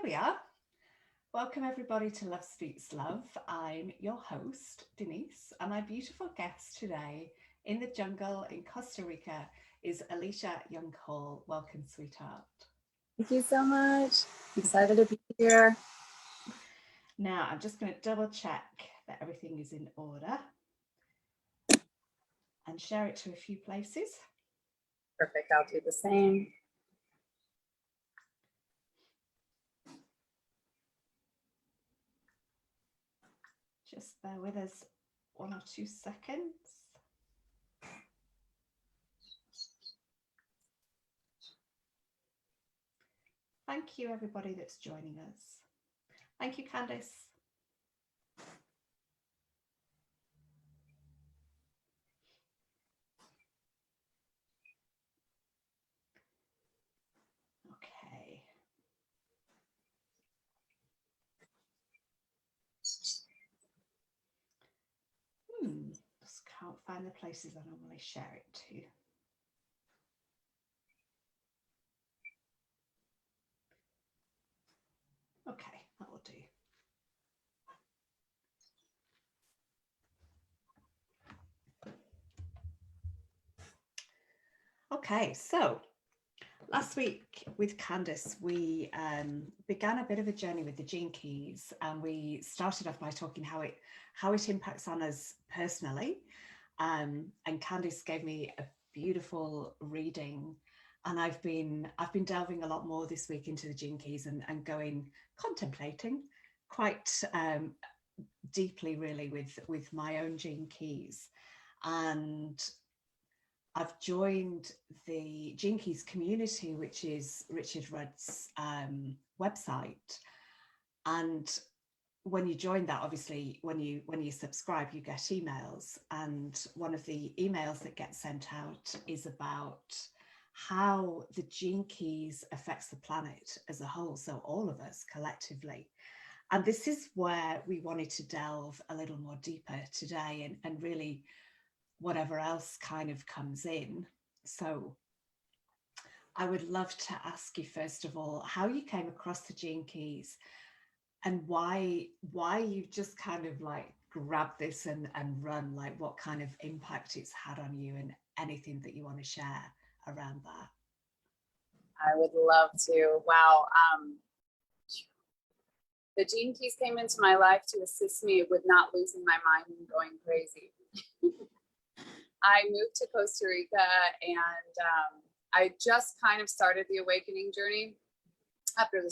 we are. Welcome everybody to Love Speaks Love. I'm your host, Denise, and my beautiful guest today in the jungle in Costa Rica is Alisha Young Hall. Welcome, sweetheart. Thank you so much. Excited to be here. Now, I'm just going to double check that everything is in order and share it to a few places. Perfect. I'll do the same. Just bear with us 1 or 2 seconds. Thank you, everybody that's joining us. Thank you, Candice. Okay. Just can't find the places I normally share it to. Okay, that will do. Okay, so last week with Candice, we began a bit of a journey with the gene keys, and we started off by talking how it impacts on us personally. And Candice gave me a beautiful reading, and I've been delving a lot more this week into the gene keys and contemplating quite deeply, really, with my own gene keys. And I've joined the Gene Keys community, which is Richard Rudd's website. And when you join that, obviously, when you subscribe, you get emails. And one of the emails that gets sent out is about how the Gene Keys affects the planet as a whole. So all of us collectively. And this is where we wanted to delve a little more deeper today and really whatever else kind of comes in. So I would love to ask you, first of all, how you came across the Gene Keys and why you just kind of like grabbed this and run, like what kind of impact it's had on you and anything that you want to share around that. I would love to. Wow. The Gene Keys came into my life to assist me with not losing my mind and going crazy. I moved to Costa Rica and I just kind of started the awakening journey after the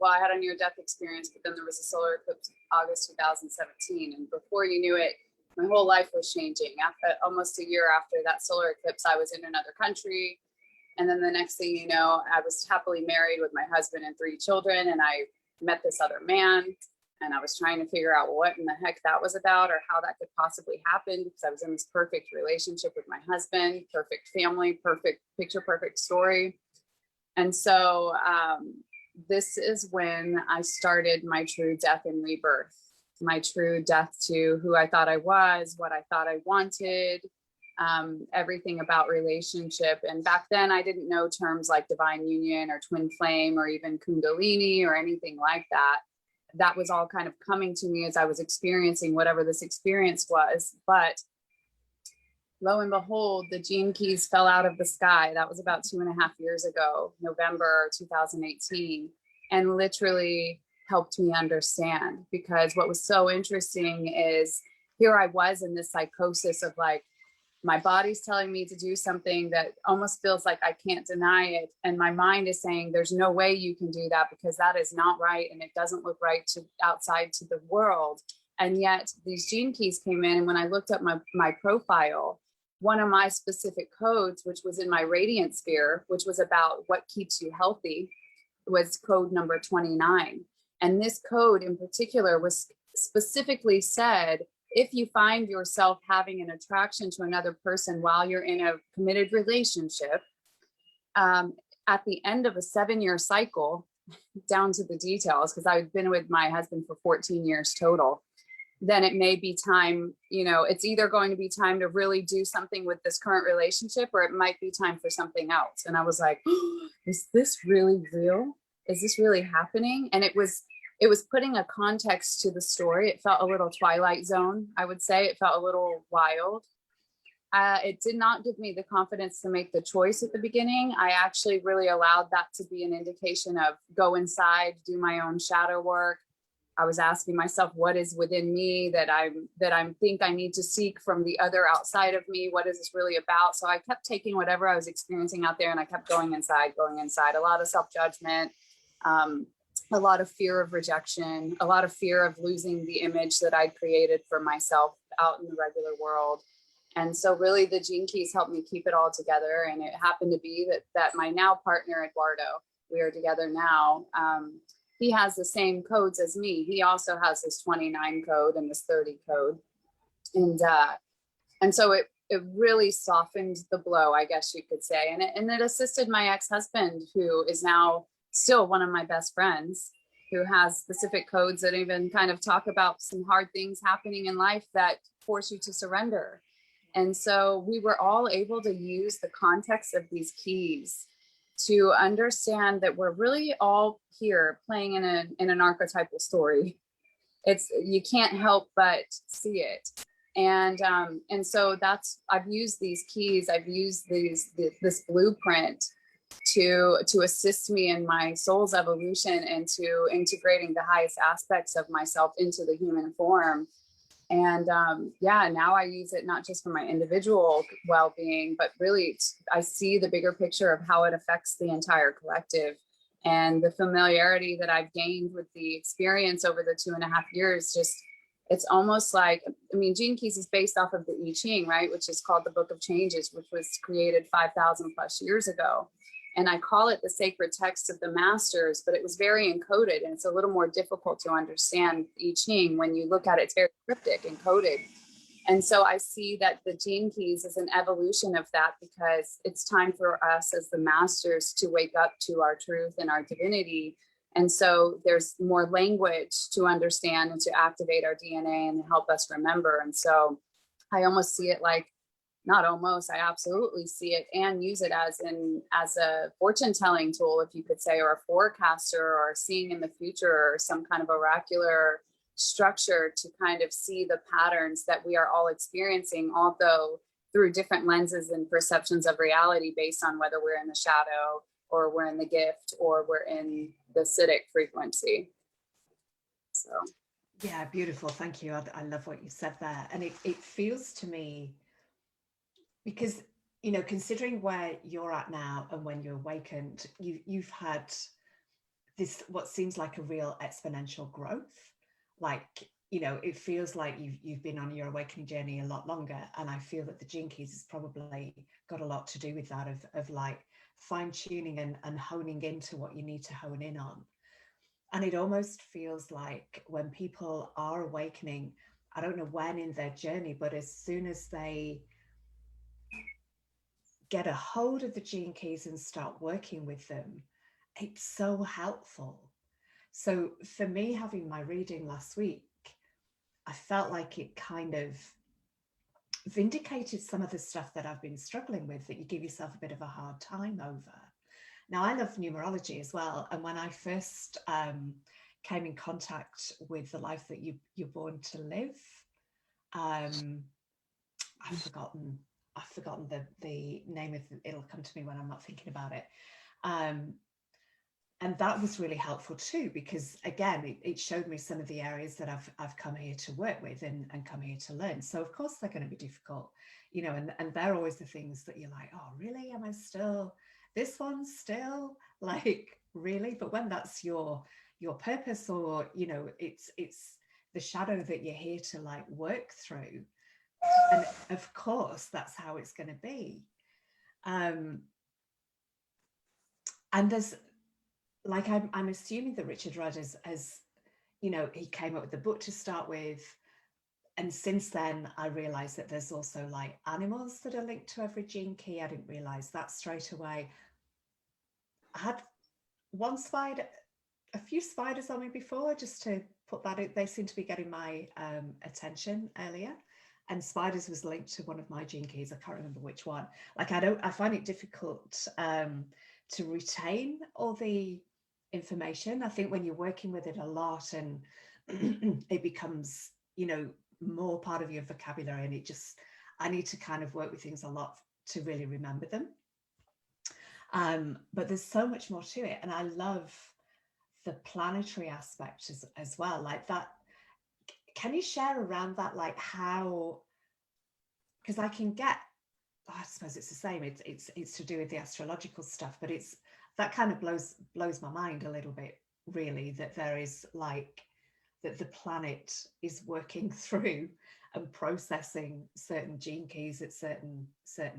I had a near-death experience, but then there was a solar eclipse August 2017. And before you knew it, my whole life was changing. After almost a year after that solar eclipse, I was in another country. And then the next thing you know, I was happily married with my husband and 3 children. And I met this other man. And I was trying to figure out what in the heck that was about or how that could possibly happen, because I was in this perfect relationship with my husband, perfect family, perfect picture, perfect story. And so this is when I started my true death and rebirth, my true death to who I thought I was, what I thought I wanted, everything about relationship. And back then I didn't know terms like divine union or twin flame or even Kundalini or anything like that. That was all kind of coming to me as I was experiencing whatever this experience was. But lo and behold, the Gene Keys fell out of the sky. That was about 2.5 years ago, November 2018, and literally helped me understand. Because what was so interesting is here I was in this psychosis of like, my body's telling me to do something that almost feels like I can't deny it. And my mind is saying, there's no way you can do that because that is not right. And it doesn't look right to outside to the world. And yet these Gene Keys came in. And when I looked at my profile, one of my specific codes, which was in my radiant sphere, which was about what keeps you healthy, was code number 29. And this code in particular was specifically said, if you find yourself having an attraction to another person while you're in a committed relationship, at the end of a 7-year cycle, down to the details, because I've been with my husband for 14 years total, then it may be time, it's either going to be time to really do something with this current relationship, or it might be time for something else. And I was like, is this really real? is this really happening? And it was putting a context to the story. It felt a little Twilight Zone, I would say. It felt a little wild. It did not give me the confidence to make the choice at the beginning. I actually really allowed that to be an indication of go inside, do my own shadow work. I was asking myself, what is within me that I think I need to seek from the other outside of me? What is this really about? So I kept taking whatever I was experiencing out there, and I kept going inside. A lot of self-judgment, a lot of fear of rejection, a lot of fear of losing the image that I'd created for myself out in the regular world. And so really the Gene Keys helped me keep it all together. And it happened to be that my now partner, Eduardo, we are together now, he has the same codes as me. He also has this 29 code and this 30 code. And so it really softened the blow, I guess you could say. And it assisted my ex-husband, who is now still one of my best friends, who has specific codes that even kind of talk about some hard things happening in life that force you to surrender. And so we were all able to use the context of these keys to understand that we're really all here playing in an archetypal story. You can't help but see it. And so I've used these keys, I've used this blueprint to assist me in my soul's evolution and to integrating the highest aspects of myself into the human form. And now I use it not just for my individual well-being, but really I see the bigger picture of how it affects the entire collective. And the familiarity that I've gained with the experience over the 2.5 years, it's almost like, Gene Keys is based off of the I-Ching, right? Which is called the Book of Changes, which was created 5,000 plus years ago. And I call it the sacred text of the masters, but it was very encoded, and it's a little more difficult to understand I Ching. When you look at it, it's very cryptic and coded. And so I see that the Gene Keys is an evolution of that, because it's time for us as the masters to wake up to our truth and our divinity. And so there's more language to understand and to activate our DNA and help us remember. And so I almost see it like, not almost, I absolutely see it and use it as a fortune telling tool, if you could say, or a forecaster, or seeing in the future, or some kind of oracular structure to kind of see the patterns that we are all experiencing, although through different lenses and perceptions of reality based on whether we're in the shadow or we're in the gift or we're in the acidic frequency. So. Yeah, beautiful. Thank you. I love what you said there. And it feels to me, because, considering where you're at now and when you awakened, you've had this, what seems like a real exponential growth. Like, it feels like you've been on your awakening journey a lot longer. And I feel that the Gene Keys has probably got a lot to do with that, of like fine tuning and honing into what you need to hone in on. And it almost feels like when people are awakening, I don't know when in their journey, but as soon as they get a hold of the Gene Keys and start working with them, it's so helpful. So for me, having my reading last week, I felt like it kind of vindicated some of the stuff that I've been struggling with, that you give yourself a bit of a hard time over. Now, I love numerology as well. And when I first came in contact with the life that you're born to live, I've forgotten the name of it. It'll come to me when I'm not thinking about it. And that was really helpful too, because again, it showed me some of the areas that I've come here to work with and come here to learn. So of course they're going to be difficult, and they're always the things that you're like, oh, really? Am I still, this one still, like, really? But when that's your purpose, or, it's the shadow that you're here to like work through, and of course that's how it's going to be. And there's, like, I'm assuming that Richard Rudd as he came up with the book to start with, and since then I realized that there's also like animals that are linked to every Gene Key. I didn't realize that straight away. I had a few spiders on me before, just to put that in. They seem to be getting my attention earlier, and spiders was linked to one of my Gene Keys. I can't remember which one. Like, I find it difficult to retain all the information. I think when you're working with it a lot and it becomes, you know, more part of your vocabulary, and I need to kind of work with things a lot to really remember them. But there's so much more to it. And I love the planetary aspect as well. Like that, can you share around that, like how, because I can get, I suppose it's the same. It's to do with the astrological stuff, but it's that kind of blows my mind a little bit, really, that there is like that the planet is working through and processing certain gene keys at certain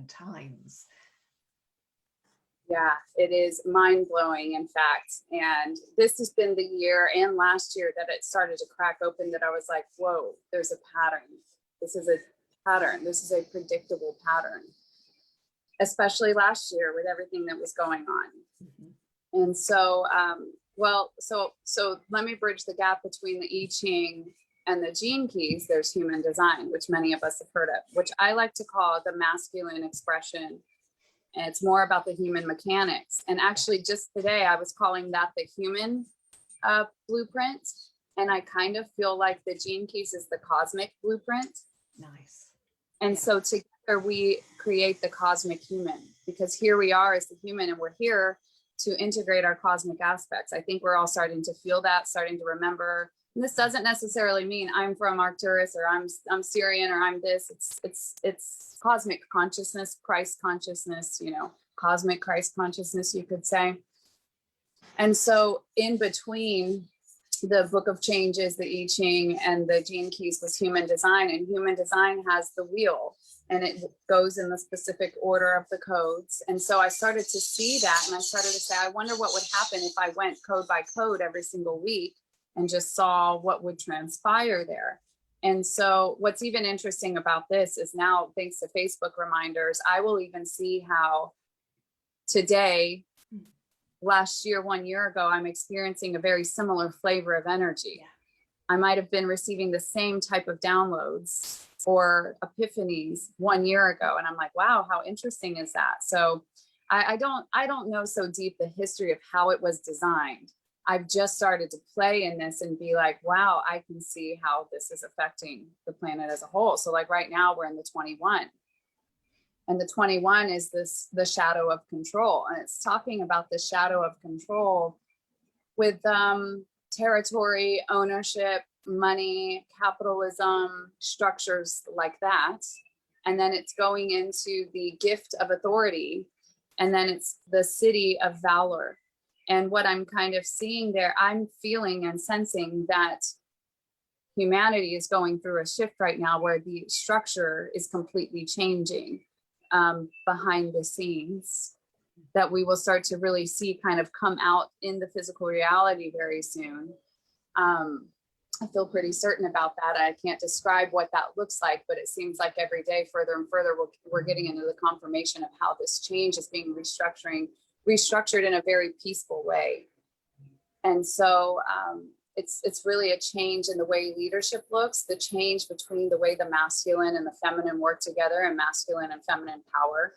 times. Yeah, it is mind-blowing, in fact. And this has been the year and last year that it started to crack open, that I was like, whoa, there's a pattern. This is a pattern. This is a predictable pattern, especially last year with everything that was going on. Mm-hmm. And so, so let me bridge the gap between the I-Ching and the gene keys. There's human design, which many of us have heard of, which I like to call the masculine expression. And it's more about the human mechanics. And actually just today, I was calling that the human blueprint. And I kind of feel like the gene keys is the cosmic blueprint. Nice. And so together we create the cosmic human, because here we are as the human, and we're here to integrate our cosmic aspects. I think we're all starting to feel that, starting to remember. And this doesn't necessarily mean I'm from Arcturus, or I'm Syrian, or I'm this. It's cosmic consciousness, Christ consciousness, you know, cosmic Christ consciousness, you could say. And so in between the Book of Changes, the I-Ching, and the gene keys was human design. And human design has the wheel, and it goes in the specific order of the codes. And so I started to see that, and I started to say, I wonder what would happen if I went code by code every single week and just saw what would transpire there. And so what's even interesting about this is now, thanks to Facebook reminders, I will even see how today, last year, 1 year ago, I'm experiencing a very similar flavor of energy. Yeah. I might have been receiving the same type of downloads or epiphanies 1 year ago. And I'm like, wow, how interesting is that? So I don't know so deep the history of how it was designed. I've just started to play in this and be like, wow, I can see how this is affecting the planet as a whole. So like right now we're in the 21. And the 21 is the shadow of control. And it's talking about the shadow of control with territory, ownership, money, capitalism, structures like that. And then it's going into the gift of authority. And then it's the city of valor. And what I'm kind of seeing there, I'm feeling and sensing that humanity is going through a shift right now where the structure is completely changing. Behind the scenes, that we will start to really see kind of come out in the physical reality very soon. I feel pretty certain about that. I can't describe what that looks like, but it seems like every day further and further, we're getting into the confirmation of how this change is being restructured in a very peaceful way. And so it's really a change in the way leadership looks, the change between the way the masculine and the feminine work together, and masculine and feminine power.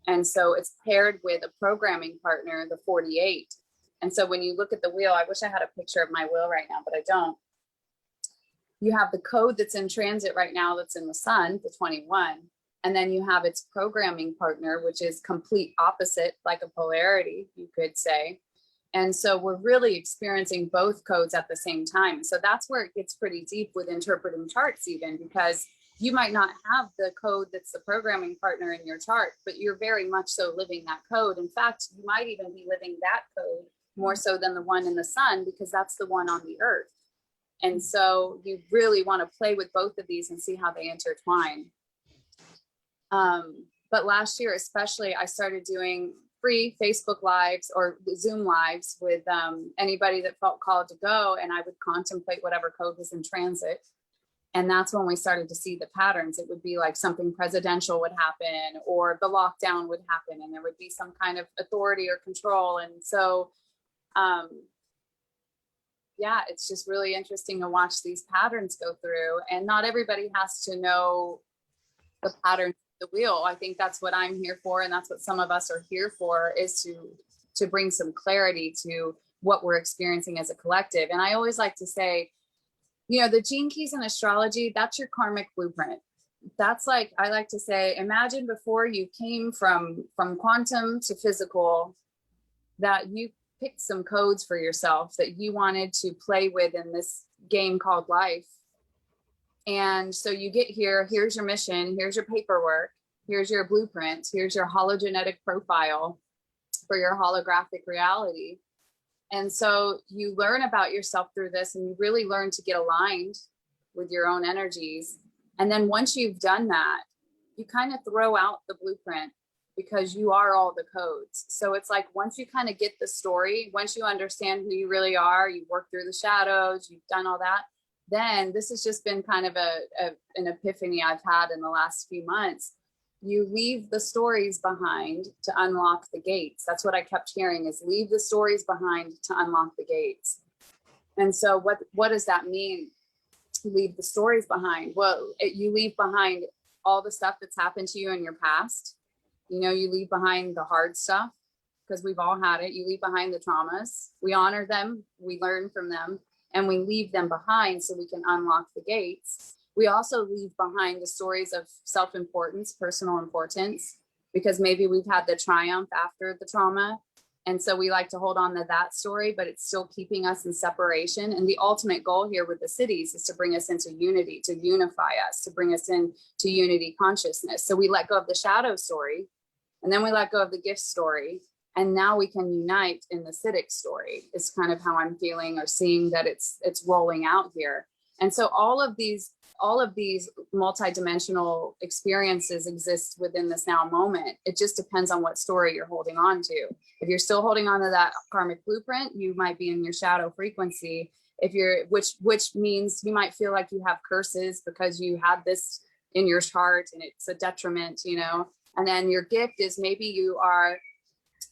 And so it's paired with a programming partner, the 48. And so when you look at the wheel, I wish I had a picture of my wheel right now, but I don't. You have the code that's in transit right now, that's in the sun, the 21. And then you have its programming partner, which is complete opposite, like a polarity, you could say. And so we're really experiencing both codes at the same time. So that's where it gets pretty deep with interpreting charts, even, because you might not have the code that's the programming partner in your chart, but you're very much so living that code. In fact, you might even be living that code more so than the one in the sun, because that's the one on the earth. And so you really want to play with both of these and see how they intertwine. But last year, especially, I started doing free Facebook lives or Zoom lives with anybody that felt called to go, and I would contemplate whatever code was in transit. And that's when we started to see the patterns. It would be like something presidential would happen, or the lockdown would happen, and there would be some kind of authority or control. And so, yeah, it's just really interesting to watch these patterns go through. And not everybody has to know the patterns of the wheel. I think that's what I'm here for. And that's what some of us are here for, is to bring some clarity, to what we're experiencing as a collective. And I always like to say, you know, the gene keys in astrology, that's your karmic blueprint. That's like, I like to say, imagine before you came from quantum to physical, that you picked some codes for yourself that you wanted to play with in this game called life. And so you get here, here's your mission, here's your paperwork, here's your blueprint, here's your hologenetic profile for your holographic reality. And so you learn about yourself through this, and you really learn to get aligned with your own energies. And then once you've done that, you kind of throw out the blueprint, because you are all the codes. So it's like, once you kind of get the story, once you understand who you really are, you work through the shadows, you've done all that, then this has just been kind of an epiphany I've had in the last few months. You leave the stories behind to unlock the gates. That's what I kept hearing, is leave the stories behind to unlock the gates. And so what does that mean? Leave the stories behind? Well, you leave behind all the stuff that's happened to you in your past. You know, you leave behind the hard stuff, because we've all had it. You leave behind the traumas. We honor them, we learn from them, and we leave them behind so we can unlock the gates. We also leave behind the stories of self-importance, personal importance, because maybe we've had the triumph after the trauma. And so we like to hold on to that story, but it's still keeping us in separation. And the ultimate goal here with the cities is to bring us into unity, to unify us, to bring us into unity consciousness. So we let go of the shadow story, and then we let go of the gift story. And now we can unite in the Siddhic story, is kind of how I'm feeling or seeing that it's rolling out here. And so all of these multidimensional experiences exist within this now moment. It just depends on what story you're holding on to. If you're still holding on to that karmic blueprint, you might be in your shadow frequency. If you're, which means you might feel like you have curses because you had this in your chart and it's a detriment, you know. And then your gift is, maybe you are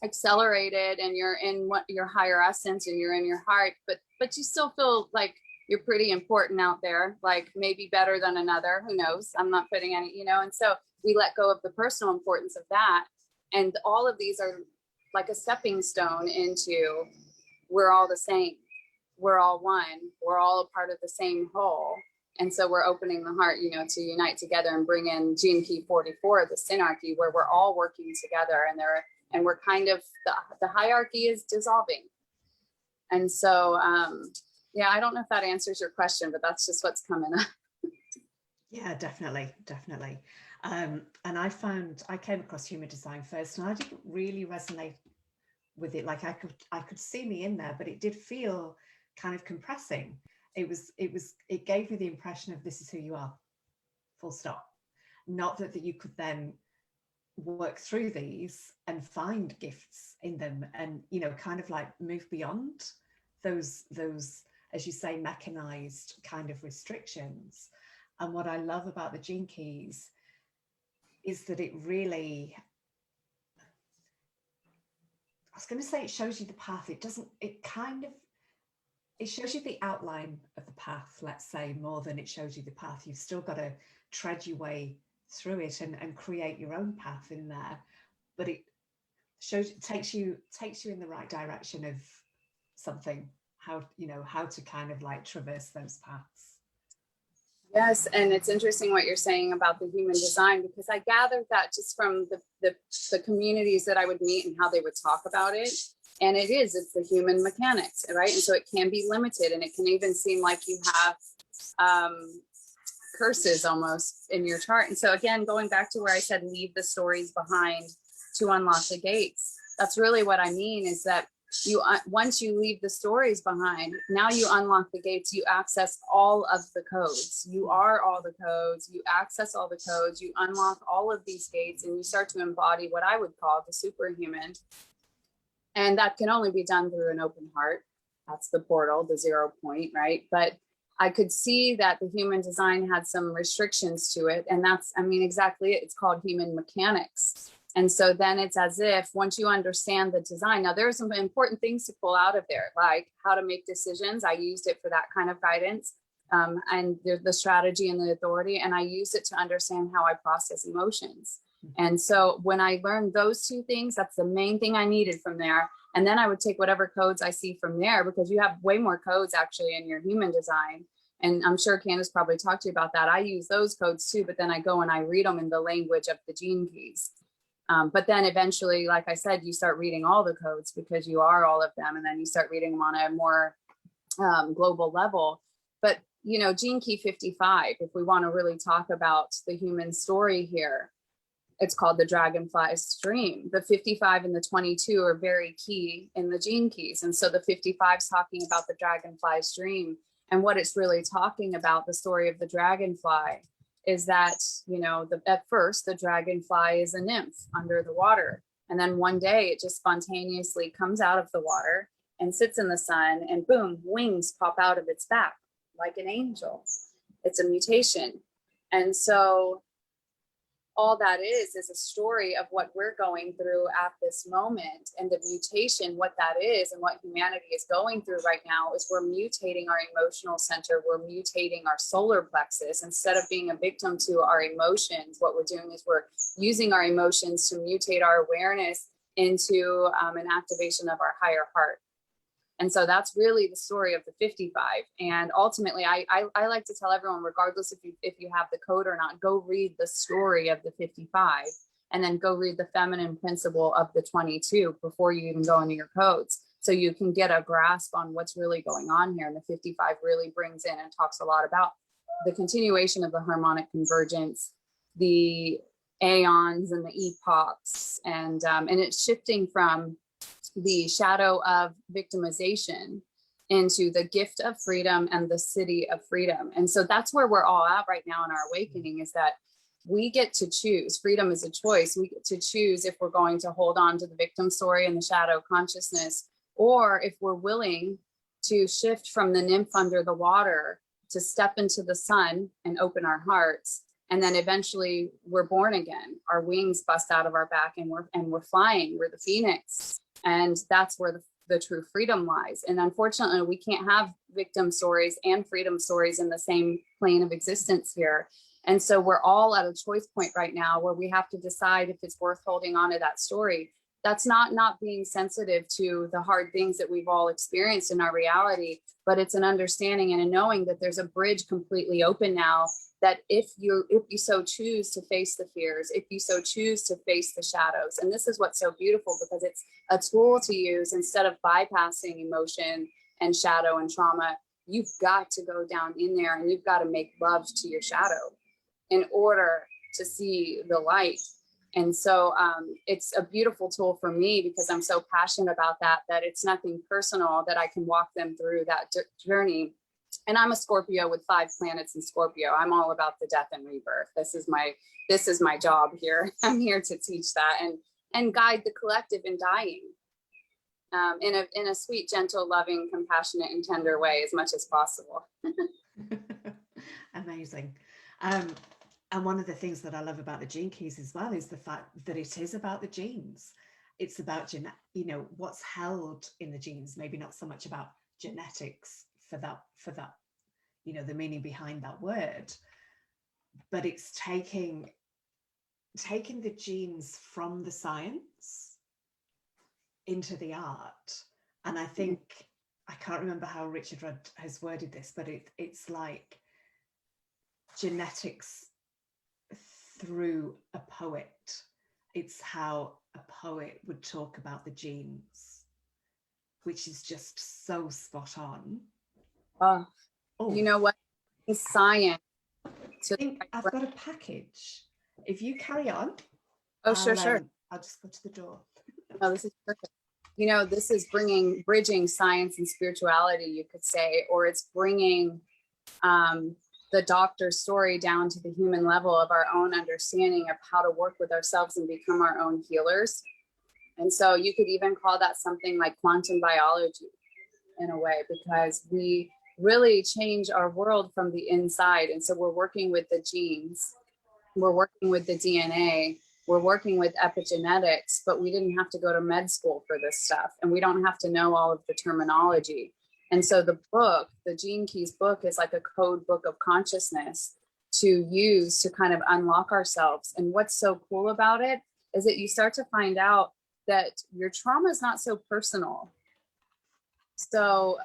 accelerated and you're in what your higher essence and you're in your heart, but you still feel like you're pretty important out there, like maybe better than another, who knows? I'm not putting any, you know. And so we let go of the personal importance of that. And all of these are like a stepping stone into, we're all the same, we're all one, we're all a part of the same whole. And so we're opening the heart, you know, to unite together and bring in Gene Key 44, the synarchy, where we're all working together, and we're kind of, the hierarchy is dissolving. And so, yeah, I don't know if that answers your question, but that's just what's coming up. Yeah, definitely. And I came across human design first, and I didn't really resonate with it. Like I could see me in there, but it did feel kind of compressing. It gave me the impression of, this is who you are, full stop. Not that you could then work through these and find gifts in them, and, you know, kind of like move beyond those, as you say, mechanized kind of restrictions. And what I love about the Gene Keys is that it really, I was going to say, it shows you the path. It shows you the outline of the path, let's say, more than it shows you the path. You've still got to tread your way through it and create your own path in there. But it takes you in the right direction of something, how to kind of like traverse those paths. Yes, and it's interesting what you're saying about the human design, because I gathered that just from the communities that I would meet and how they would talk about it. And it's the human mechanics, right? And so it can be limited, and it can even seem like you have curses almost in your chart. And so again, going back to where I said, leave the stories behind to unlock the gates. That's really what I mean, is that once you leave the stories behind, now you unlock the gates, you access all of the codes. You are all the codes, you access all the codes, you unlock all of these gates, and you start to embody what I would call the superhuman. And that can only be done through an open heart. That's the portal, the 0 point, right? But I could see that the human design had some restrictions to it. And that's, I mean, exactly it. It's called human mechanics. And so then it's as if, once you understand the design, now there's some important things to pull out of there, like how to make decisions. I used it for that kind of guidance, and the strategy and the authority. And I used it to understand how I process emotions. And so when I learned those two things, that's the main thing I needed from there. And then I would take whatever codes I see from there, because you have way more codes actually in your human design. And I'm sure Candace probably talked to you about that. I use those codes too, but then I go and I read them in the language of the gene keys. But then eventually, like I said, you start reading all the codes because you are all of them. And then you start reading them on a more global level. But, you know, gene key 55, if we want to really talk about the human story here, it's called the dragonfly stream. The 55 and the 22 are very key in the gene keys. And so the 55 is talking about the dragonfly stream. And what it's really talking about, the story of the dragonfly, is that, you know, at first the dragonfly is a nymph under the water. And then one day it just spontaneously comes out of the water and sits in the sun, and boom, wings pop out of its back like an angel. It's a mutation. And so all that is a story of what we're going through at this moment. And the mutation, what that is and what humanity is going through right now, is we're mutating our emotional center. We're mutating our solar plexus. Instead of being a victim to our emotions, what we're doing is we're using our emotions to mutate our awareness into an activation of our higher heart. And so that's really the story of the 55. And ultimately, I like to tell everyone, regardless if you have the code or not, go read the story of the 55, and then go read the feminine principle of the 22 before you even go into your codes, so you can get a grasp on what's really going on here. And the 55 really brings in and talks a lot about the continuation of the harmonic convergence, the aeons and the epochs, and it's shifting from the shadow of victimization into the gift of freedom and the city of freedom. And so that's where we're all at right now in our awakening, is that we get to choose. Freedom is a choice. We get to choose if we're going to hold on to the victim story and the shadow consciousness, or if we're willing to shift from the nymph under the water to step into the sun and open our hearts. And then eventually we're born again. Our wings bust out of our back, and we're flying. We're the phoenix. And that's where the true freedom lies. And unfortunately, we can't have victim stories and freedom stories in the same plane of existence here. And so we're all at a choice point right now where we have to decide if it's worth holding on to that story. That's not being sensitive to the hard things that we've all experienced in our reality, but it's an understanding and a knowing that there's a bridge completely open now, that if you so choose to face the fears, if you so choose to face the shadows. And this is what's so beautiful, because it's a tool to use instead of bypassing emotion and shadow and trauma. You've got to go down in there, and you've got to make love to your shadow in order to see the light. And so it's a beautiful tool for me, because I'm so passionate about that it's nothing personal, that I can walk them through that journey. And I'm a Scorpio with 5 planets in Scorpio. I'm all about the death and rebirth. This is my job here. I'm here to teach that and guide the collective in dying in a sweet, gentle, loving, compassionate, and tender way as much as possible. Amazing. And one of the things that I love about the gene keys as well is the fact that it is about the genes. It's about, what's held in the genes, maybe not so much about genetics for that, the meaning behind that word, but it's taking the genes from the science into the art. And I think, I can't remember how Richard Rudd has worded this, but it's like genetics through a poet. It's how a poet would talk about the genes, which is just so spot on. You know what? It's science. I think I've got a package. If you carry on. Oh, sure. I'll just go to the door. Oh, this is perfect. This is bridging science and spirituality, you could say, or it's bringing the doctor's story down to the human level of our own understanding of how to work with ourselves and become our own healers. And so you could even call that something like quantum biology in a way, because we really change our world from the inside. And so we're working with the genes, we're working with the DNA, we're working with epigenetics, but we didn't have to go to med school for this stuff. And we don't have to know all of the terminology. And so the book, the Gene Keys book, is like a code book of consciousness to use to kind of unlock ourselves. And what's so cool about it is that you start to find out that your trauma is not so personal. So,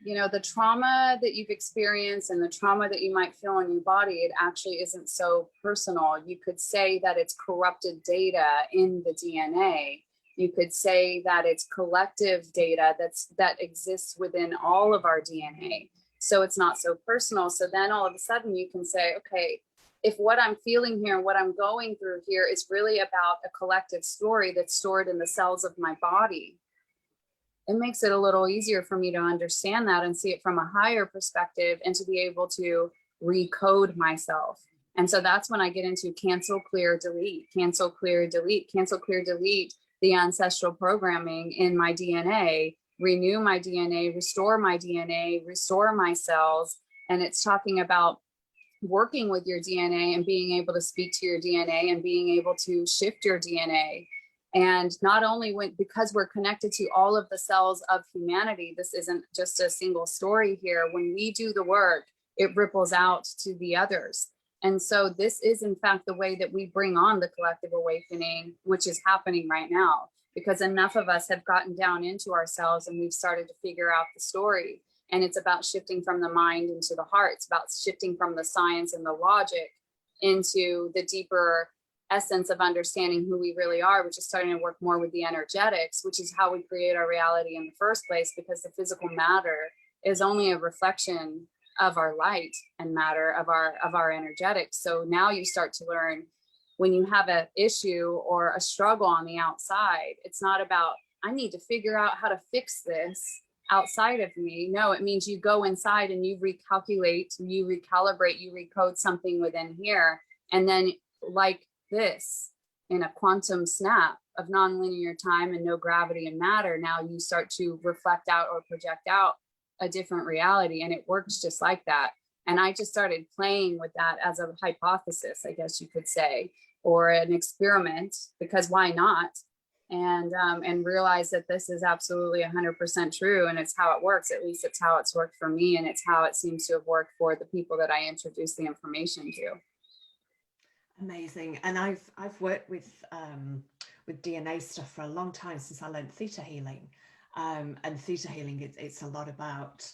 you know, the trauma that you've experienced and the trauma that you might feel in your body, it actually isn't so personal. You could say that it's corrupted data in the DNA. You could say that it's collective data that exists within all of our DNA. So it's not so personal. So then all of a sudden you can say, okay, if what I'm feeling here, what I'm going through here is really about a collective story that's stored in the cells of my body, it makes it a little easier for me to understand that and see it from a higher perspective and to be able to recode myself. And so that's when I get into cancel, clear, delete, cancel, clear, delete, cancel, clear, delete the ancestral programming in my DNA, renew my DNA, restore my DNA, restore my cells. And it's talking about working with your DNA and being able to speak to your DNA and being able to shift your DNA. And not only because we're connected to all of the cells of humanity, this isn't just a single story here. When we do the work, it ripples out to the others. And so this is in fact the way that we bring on the collective awakening, which is happening right now, because enough of us have gotten down into ourselves and we've started to figure out the story. And it's about shifting from the mind into the heart. It's about shifting from the science and the logic into the deeper essence of understanding who we really are, which is starting to work more with the energetics, which is how we create our reality in the first place, because the physical matter is only a reflection of our light and matter of our energetics. So now you start to learn, when you have an issue or a struggle on the outside, it's not about, I need to figure out how to fix this outside of me. No, it means you go inside and you recalculate, you recalibrate, you recode something within here. And then, like this, in a quantum snap of nonlinear time and no gravity and matter, now you start to reflect out or project out a different reality. And it works just like that. And I just started playing with that as a hypothesis, I guess you could say, or an experiment, because why not? And realize that this is absolutely 100% true. And it's how it works. At least it's how it's worked for me. And it's how it seems to have worked for the people that I introduced the information to. Amazing. And I've worked with DNA stuff for a long time, since I learned theta healing. And theta healing, it's a lot about,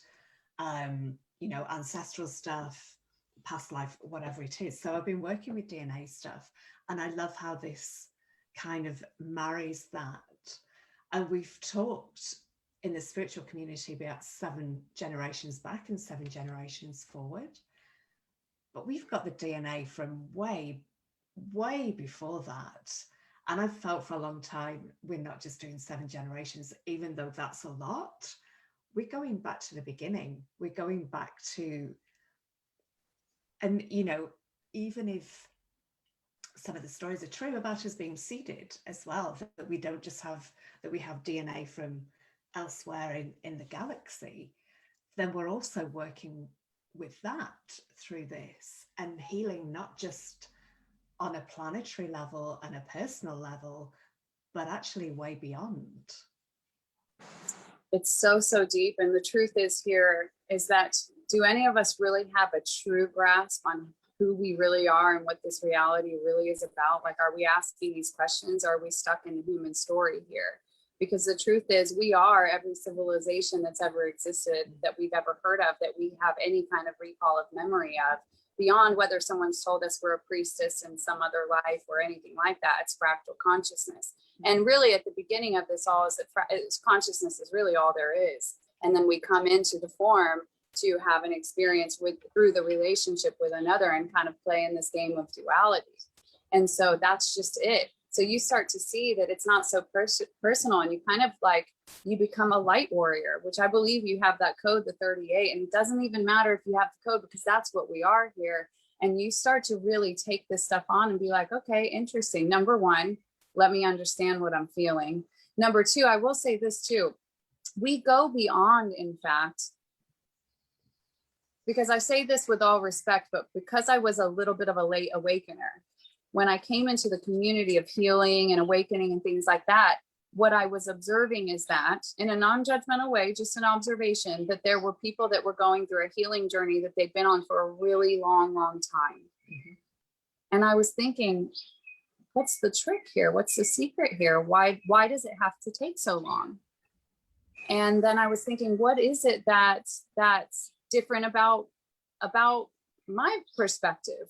you know, ancestral stuff, past life, whatever it is. So I've been working with DNA stuff, and I love how this kind of marries that. And we've talked in the spiritual community about 7 generations back and 7 generations forward. But we've got the DNA from way before that. And I've felt for a long time, we're not just doing 7 generations, even though that's a lot. We're going back to the beginning. We're going back to, and, you know, even if some of the stories are true about us being seeded as well, that we don't just have, that we have DNA from elsewhere in the galaxy, then we're also working with that through this and healing, not just on a planetary level and a personal level, but actually way beyond. It's so deep. And the truth is here is that, do any of us really have a true grasp on who we really are and what this reality really is about? Like, are we asking these questions? Or are we stuck in the human story here? Because the truth is, we are every civilization that's ever existed, that we've ever heard of, that we have any kind of recall of memory of, beyond whether someone's told us we're a priestess in some other life or anything like that. It's fractal consciousness. And really at the beginning of this all is that consciousness is really all there is. And then we come into the form to have an experience through the relationship with another and kind of play in this game of duality. And so that's just it. So you start to see that it's not so personal, and you kind of like, you become a light warrior, which I believe you have that code, the 38, and it doesn't even matter if you have the code, because that's what we are here. And you start to really take this stuff on and be like, okay, interesting. Number 1, let me understand what I'm feeling. Number 2, I will say this too. We go beyond, in fact, because I say this with all respect, but because I was a little bit of a late awakener, when I came into the community of healing and awakening and things like that, what I was observing is that, in a non-judgmental way, just an observation, that there were people that were going through a healing journey that they'd been on for a really long, long time. Mm-hmm. And I was thinking, what's the trick here? What's the secret here? Why does it have to take so long? And then I was thinking, what is it that's different about my perspective?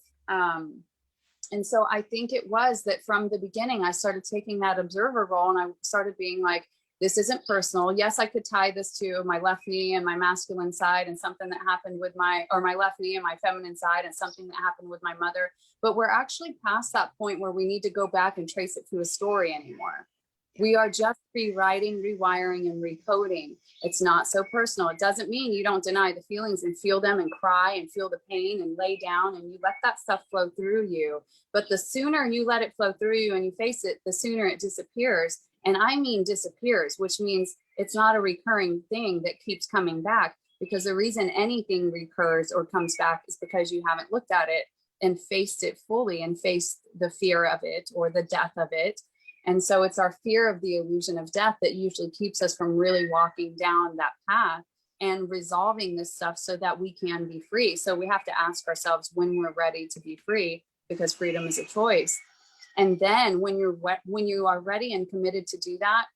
And so I think it was that from the beginning, I started taking that observer role, and I started being like, this isn't personal. Yes, I could tie this to my left knee and my masculine side and something that happened with my left knee and my feminine side and something that happened with my mother. But we're actually past that point where we need to go back and trace it to a story anymore. We are just rewriting, rewiring, and recoding. It's not so personal. It doesn't mean you don't deny the feelings and feel them and cry and feel the pain and lay down and you let that stuff flow through you. But the sooner you let it flow through you and you face it, the sooner it disappears. And I mean disappears, which means it's not a recurring thing that keeps coming back, because the reason anything recurs or comes back is because you haven't looked at it and faced it fully and faced the fear of it or the death of it. And so it's our fear of the illusion of death that usually keeps us from really walking down that path and resolving this stuff so that we can be free. So we have to ask ourselves when we're ready to be free, because freedom is a choice. And then when you are ready and committed to do that,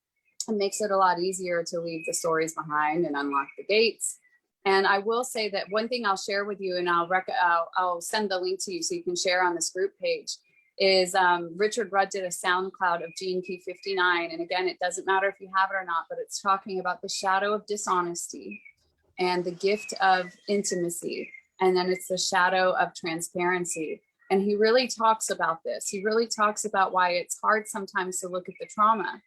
it makes it a lot easier to leave the stories behind and unlock the gates. And I will say that one thing I'll share with you, and I'll send the link to you so you can share on this group page, is Richard Rudd did a SoundCloud of Gene Key 59. And again, it doesn't matter if you have it or not, but it's talking about the shadow of dishonesty and the gift of intimacy. And then it's the shadow of transparency. And he really talks about this. He really talks about why it's hard sometimes to look at the trauma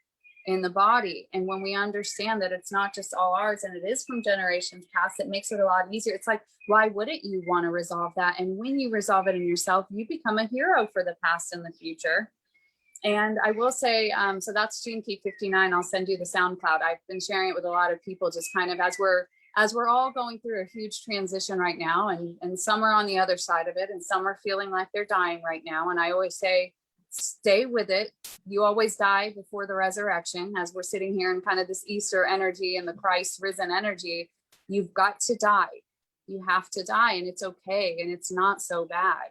in the body. And when we understand that it's not just all ours and it is from generations past, it makes it a lot easier. It's like, why wouldn't you want to resolve that? And when you resolve it in yourself, you become a hero for the past and the future. And I will say, so that's Gene Key 59. I'll send you the SoundCloud. I've been sharing it with a lot of people, just kind of as we're all going through a huge transition right now, and some are on the other side of it, and some are feeling like they're dying right now. And I always say, stay with it. You always die before the resurrection. As we're sitting here in kind of this Easter energy and the Christ risen energy, you've got to die. You have to die, and it's okay. And it's not so bad,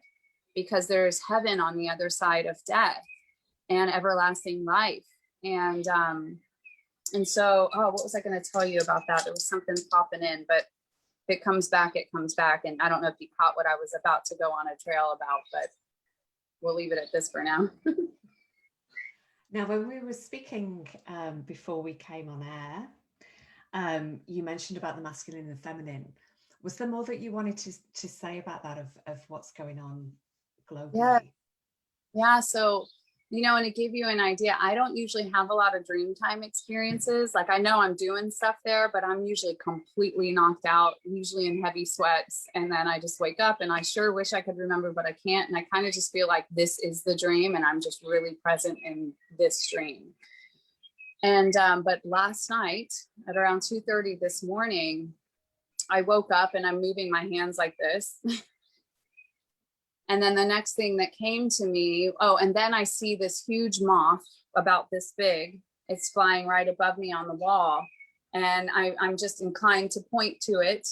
because there's heaven on the other side of death and everlasting life. And so, what was I going to tell you about that? There was something popping in, but if it comes back, it comes back. And I don't know if you caught what I was about to go on a trail about, but we'll leave it at this for now. Now, when we were speaking before we came on air, you mentioned about the masculine and the feminine. Was there more that you wanted to say about that, of what's going on globally? Yeah. So, and to give you an idea, I don't usually have a lot of dream time experiences. Like, I know I'm doing stuff there, but I'm usually completely knocked out, usually in heavy sweats. And then I just wake up, and I sure wish I could remember, but I can't. And I kind of just feel like this is the dream, and I'm just really present in this dream. And, but last night at around 2:30 this morning, I woke up and I'm moving my hands like this. And then the next thing that came to me, and then I see this huge moth about this big. It's flying right above me on the wall. And I'm just inclined to point to it.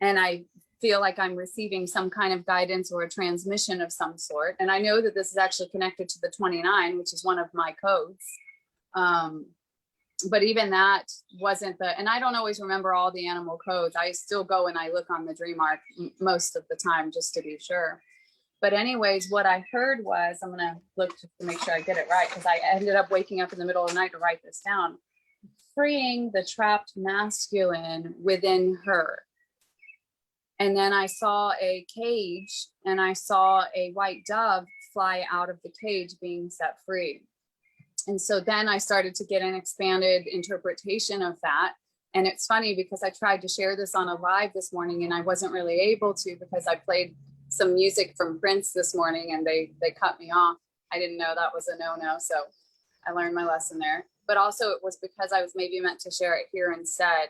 And I feel like I'm receiving some kind of guidance or a transmission of some sort. And I know that this is actually connected to the 29, which is one of my codes. But even that wasn't and I don't always remember all the animal codes. I still go and I look on the dream arc most of the time, just to be sure. But anyways, what I heard was, I'm going to look to make sure I get it right, because I ended up waking up in the middle of the night to write this down. Freeing the trapped masculine within her. And then I saw a cage, and I saw a white dove fly out of the cage being set free. And so then I started to get an expanded interpretation of that. And it's funny, because I tried to share this on a live this morning, and I wasn't really able to, because I played some music from Prince this morning, and they cut me off. I didn't know that was a no-no. So I learned my lesson there. But also it was because I was maybe meant to share it here instead.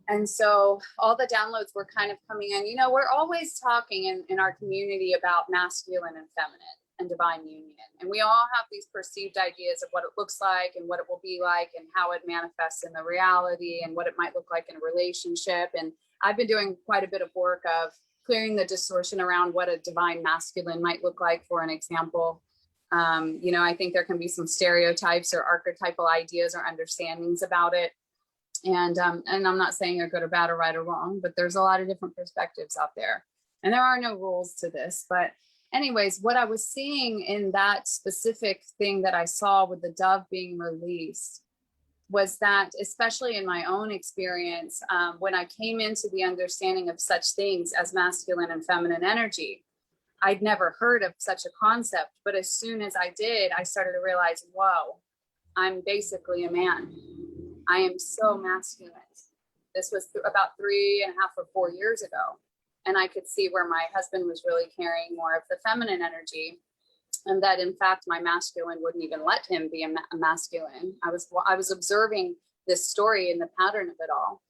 And so all the downloads were kind of coming in. We're always talking in our community about masculine and feminine. and divine union. And we all have these perceived ideas of what it looks like and what it will be like and how it manifests in the reality and what it might look like in a relationship. And I've been doing quite a bit of work of clearing the distortion around what a divine masculine might look like, for an example. I think there can be some stereotypes or archetypal ideas or understandings about it. And I'm not saying they're good or bad or right or wrong, but there's a lot of different perspectives out there. And there are no rules to this. But anyways, what I was seeing in that specific thing that I saw with the dove being released was that, especially in my own experience, when I came into the understanding of such things as masculine and feminine energy, I'd never heard of such a concept. But as soon as I did, I started to realize, whoa, I'm basically a man. I am so masculine. This was about 3.5 or 4 years ago. And I could see where my husband was really carrying more of the feminine energy. And that, in fact, my masculine wouldn't even let him be a masculine. I was observing this story and the pattern of it all.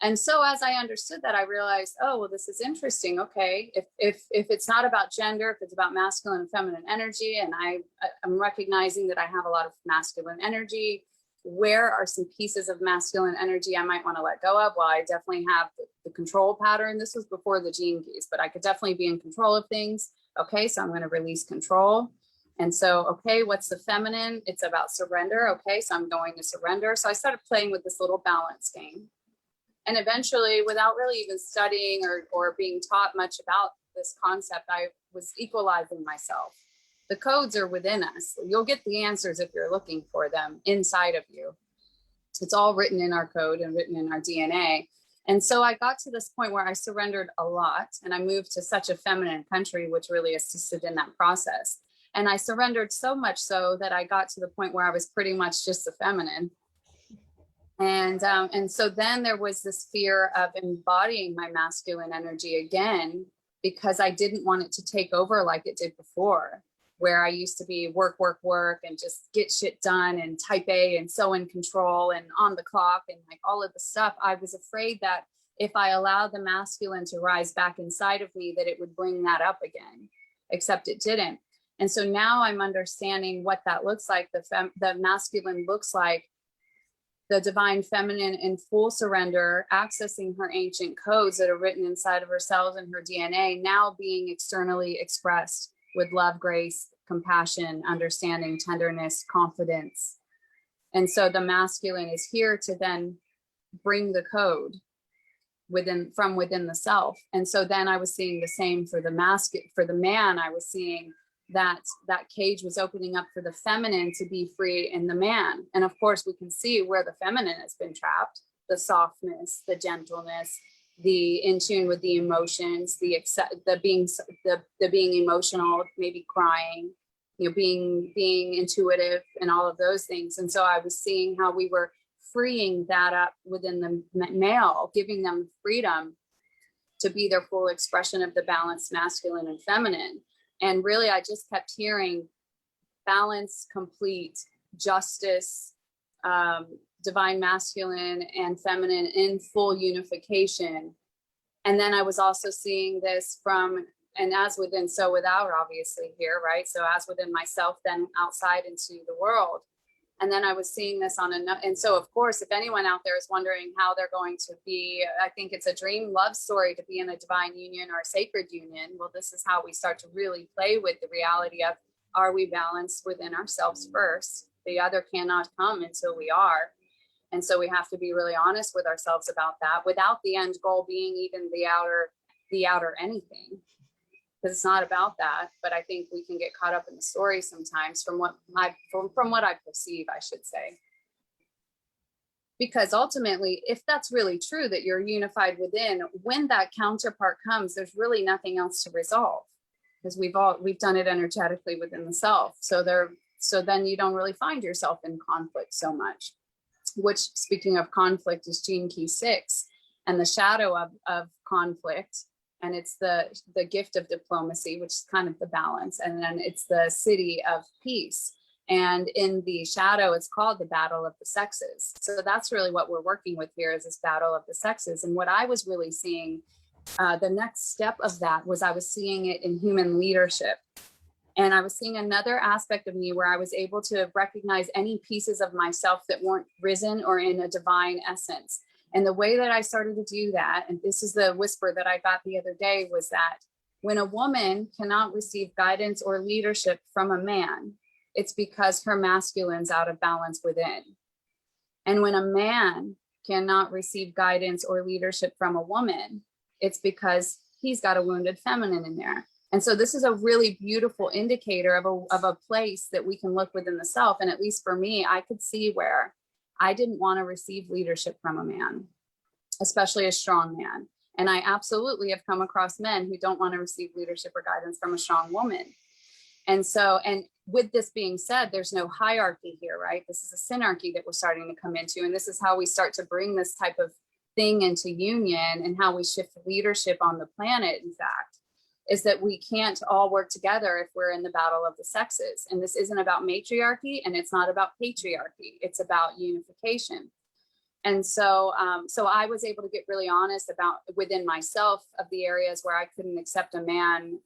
And so as I understood that, I realized, oh, well, this is interesting. Okay, if it's not about gender, if it's about masculine and feminine energy, and I'm recognizing that I have a lot of masculine energy, where are some pieces of masculine energy I might want to let go of? Well, I definitely have the control pattern. This was before the gene keys, but I could definitely be in control of things. Okay, so I'm going to release control. And so, okay, what's the feminine? It's about surrender. Okay, so I'm going to surrender. So I started playing with this little balance game. And eventually, without really even studying or being taught much about this concept, I was equalizing myself. The codes are within us. You'll get the answers if you're looking for them inside of you. It's all written in our code and written in our DNA. And so I got to this point where I surrendered a lot, and I moved to such a feminine country, which really assisted in that process. And I surrendered so much so that I got to the point where I was pretty much just a feminine. And so then there was this fear of embodying my masculine energy again, because I didn't want it to take over like it did before, where I used to be work, and just get shit done and type A and so in control and on the clock and like all of the stuff. I was afraid that if I allowed the masculine to rise back inside of me, that it would bring that up again, except it didn't. And so now I'm understanding what that looks like. The masculine looks like the divine feminine in full surrender, accessing her ancient codes that are written inside of her cells and her DNA, now being externally expressed with love, grace, compassion, understanding, tenderness, confidence. And so the masculine is here to then bring the code from within the self. And so then I was seeing the same for the man. I was seeing that cage was opening up for the feminine to be free in the man. And of course we can see where the feminine has been trapped: the softness, the gentleness, the in tune with the emotions, the being emotional, maybe crying, being intuitive and all of those things. And so I was seeing how we were freeing that up within the male, giving them freedom to be their full expression of the balanced masculine and feminine. And really, I just kept hearing balance, complete, justice, divine masculine and feminine in full unification. And then I was also seeing this from, and as within, so without, obviously here, right? So as within myself, then outside into the world. And then I was seeing this and so of course, if anyone out there is wondering how they're going to be, I think it's a dream love story to be in a divine union or a sacred union. Well, this is how we start to really play with the reality of, are we balanced within ourselves first? The other cannot come until we are. And so we have to be really honest with ourselves about that, without the end goal being even the outer anything. Because it's not about that, but I think we can get caught up in the story sometimes from what I perceive, I should say. Because ultimately, if that's really true, that you're unified within, when that counterpart comes, there's really nothing else to resolve, because we've done it energetically within the self. So then you don't really find yourself in conflict so much, which, speaking of conflict, is Gene Key 6, and the shadow of conflict. And it's the gift of diplomacy, which is kind of the balance. And then it's the city of peace. And in the shadow, it's called the battle of the sexes. So that's really what we're working with here, is this battle of the sexes. And what I was really seeing, the next step of that was I was seeing it in human leadership. And I was seeing another aspect of me where I was able to recognize any pieces of myself that weren't risen or in a divine essence. And the way that I started to do that, and this is the whisper that I got the other day, was that when a woman cannot receive guidance or leadership from a man, it's because her masculine's out of balance within. And when a man cannot receive guidance or leadership from a woman, it's because he's got a wounded feminine in there. And so this is a really beautiful indicator of a place that we can look within the self. And at least for me, I could see where I didn't want to receive leadership from a man, especially a strong man. And I absolutely have come across men who don't want to receive leadership or guidance from a strong woman. And so, and with this being said, there's no hierarchy here, right? This is a synarchy that we're starting to come into. And this is how we start to bring this type of thing into union, and how we shift leadership on the planet, in fact, is that we can't all work together if we're in the battle of the sexes. And this isn't about matriarchy, and it's not about patriarchy. It's about unification. And so, so I was able to get really honest about within myself of the areas where I couldn't accept a man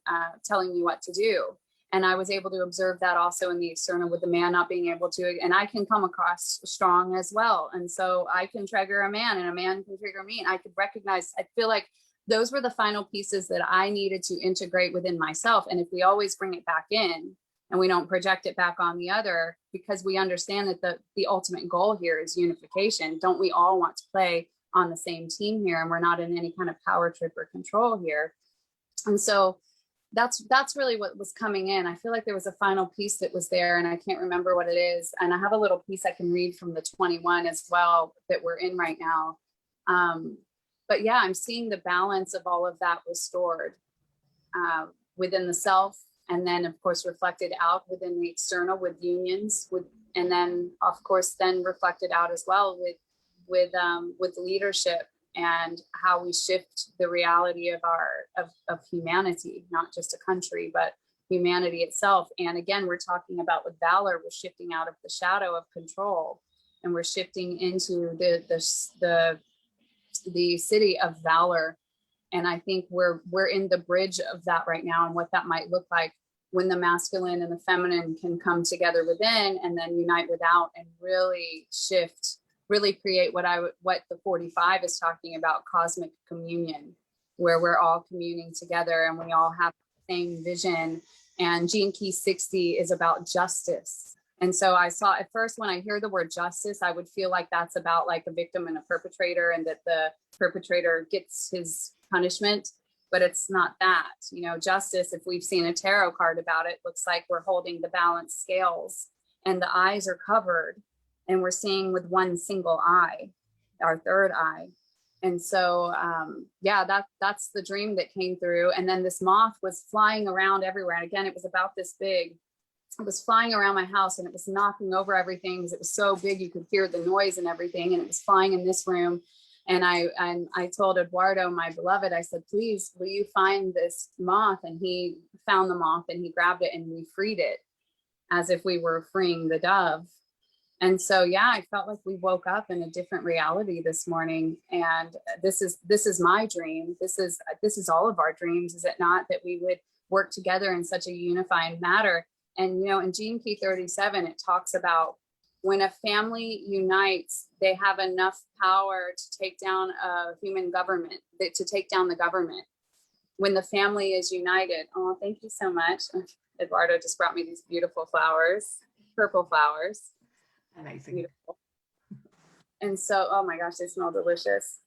telling me what to do. And I was able to observe that also in the external, with the man not being able to, and I can come across strong as well. And so I can trigger a man, and a man can trigger me. And I could recognize, I feel like those were the final pieces that I needed to integrate within myself. And if we always bring it back in and we don't project it back on the other, because we understand that the ultimate goal here is unification. Don't we all want to play on the same team here? And we're not in any kind of power trip or control here. And so that's really what was coming in. I feel like there was a final piece that was there, and I can't remember what it is. And I have a little piece I can read from the 21 as well that we're in right now. But yeah, I'm seeing the balance of all of that restored within the self, and then of course reflected out within the external with unions, and then of course then reflected out as well with leadership, and how we shift the reality of of humanity, not just a country, but humanity itself. And again, we're talking about with valor, we're shifting out of the shadow of control, and we're shifting into the city of valor. And I think we're in the bridge of that right now, and what that might look like when the masculine and the feminine can come together within, and then unite without, and really shift, really create what the 45 is talking about, cosmic communion, where we're all communing together and we all have the same vision. And Gene Key 60 is about justice. And so I saw at first, when I hear the word justice, I would feel like that's about like a victim and a perpetrator, and that the perpetrator gets his punishment, but it's not that. You know, justice, if we've seen a tarot card about it, looks like we're holding the balanced scales and the eyes are covered, and we're seeing with one single eye, our third eye. And so, yeah, that's the dream that came through. And then this moth was flying around everywhere. And again, it was about this big. It was flying around my house, and it was knocking over everything because it was so big. You could hear the noise and everything. And it was flying in this room. And I told Eduardo, my beloved, I said, please, will you find this moth? And he found the moth, and he grabbed it, and we freed it as if we were freeing the dove. And so, yeah, I felt like we woke up in a different reality this morning. And this is my dream. This is all of our dreams, is it not? That we would work together in such a unifying matter. And, you know, in Gene Key 37, it talks about when a family unites, they have enough power to take down a human government, to take down the government. When the family is united. Oh, thank you so much. Eduardo just brought me these beautiful flowers, purple flowers. Amazing. Beautiful. And so, oh my gosh, they smell delicious.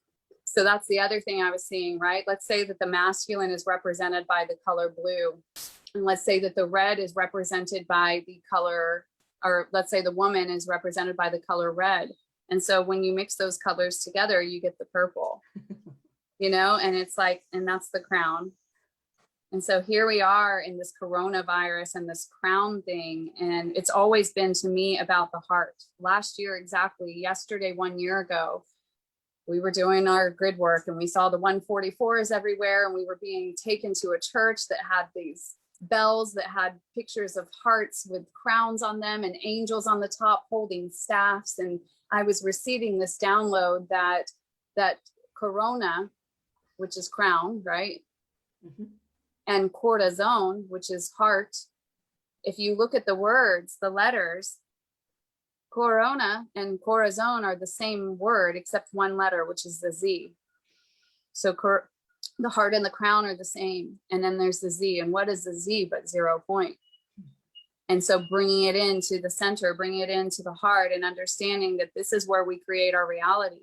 So that's the other thing I was seeing, right? Let's say that the masculine is represented by the color blue. And let's say that the red is represented by the color, or let's say the woman is represented by the color red. And so when you mix those colors together, you get the purple, you know, and it's like, and that's the crown. And so here we are in this coronavirus and this crown thing. And it's always been to me about the heart. Last year, exactly yesterday, 1 year ago, we were doing our grid work, and we saw the 144s everywhere. And we were being taken to a church that had these bells that had pictures of hearts with crowns on them and angels on the top holding staffs. And I was receiving this download that corona, which is crown, right? Mm-hmm. And cortisone, which is heart, if you look at the words, the letters, corona and corazon are the same word except one letter, which is the Z. So the heart and the crown are the same. And then there's the Z. And what is the Z but 0 point? And so bringing it into the center, bringing it into the heart, and understanding that this is where we create our reality.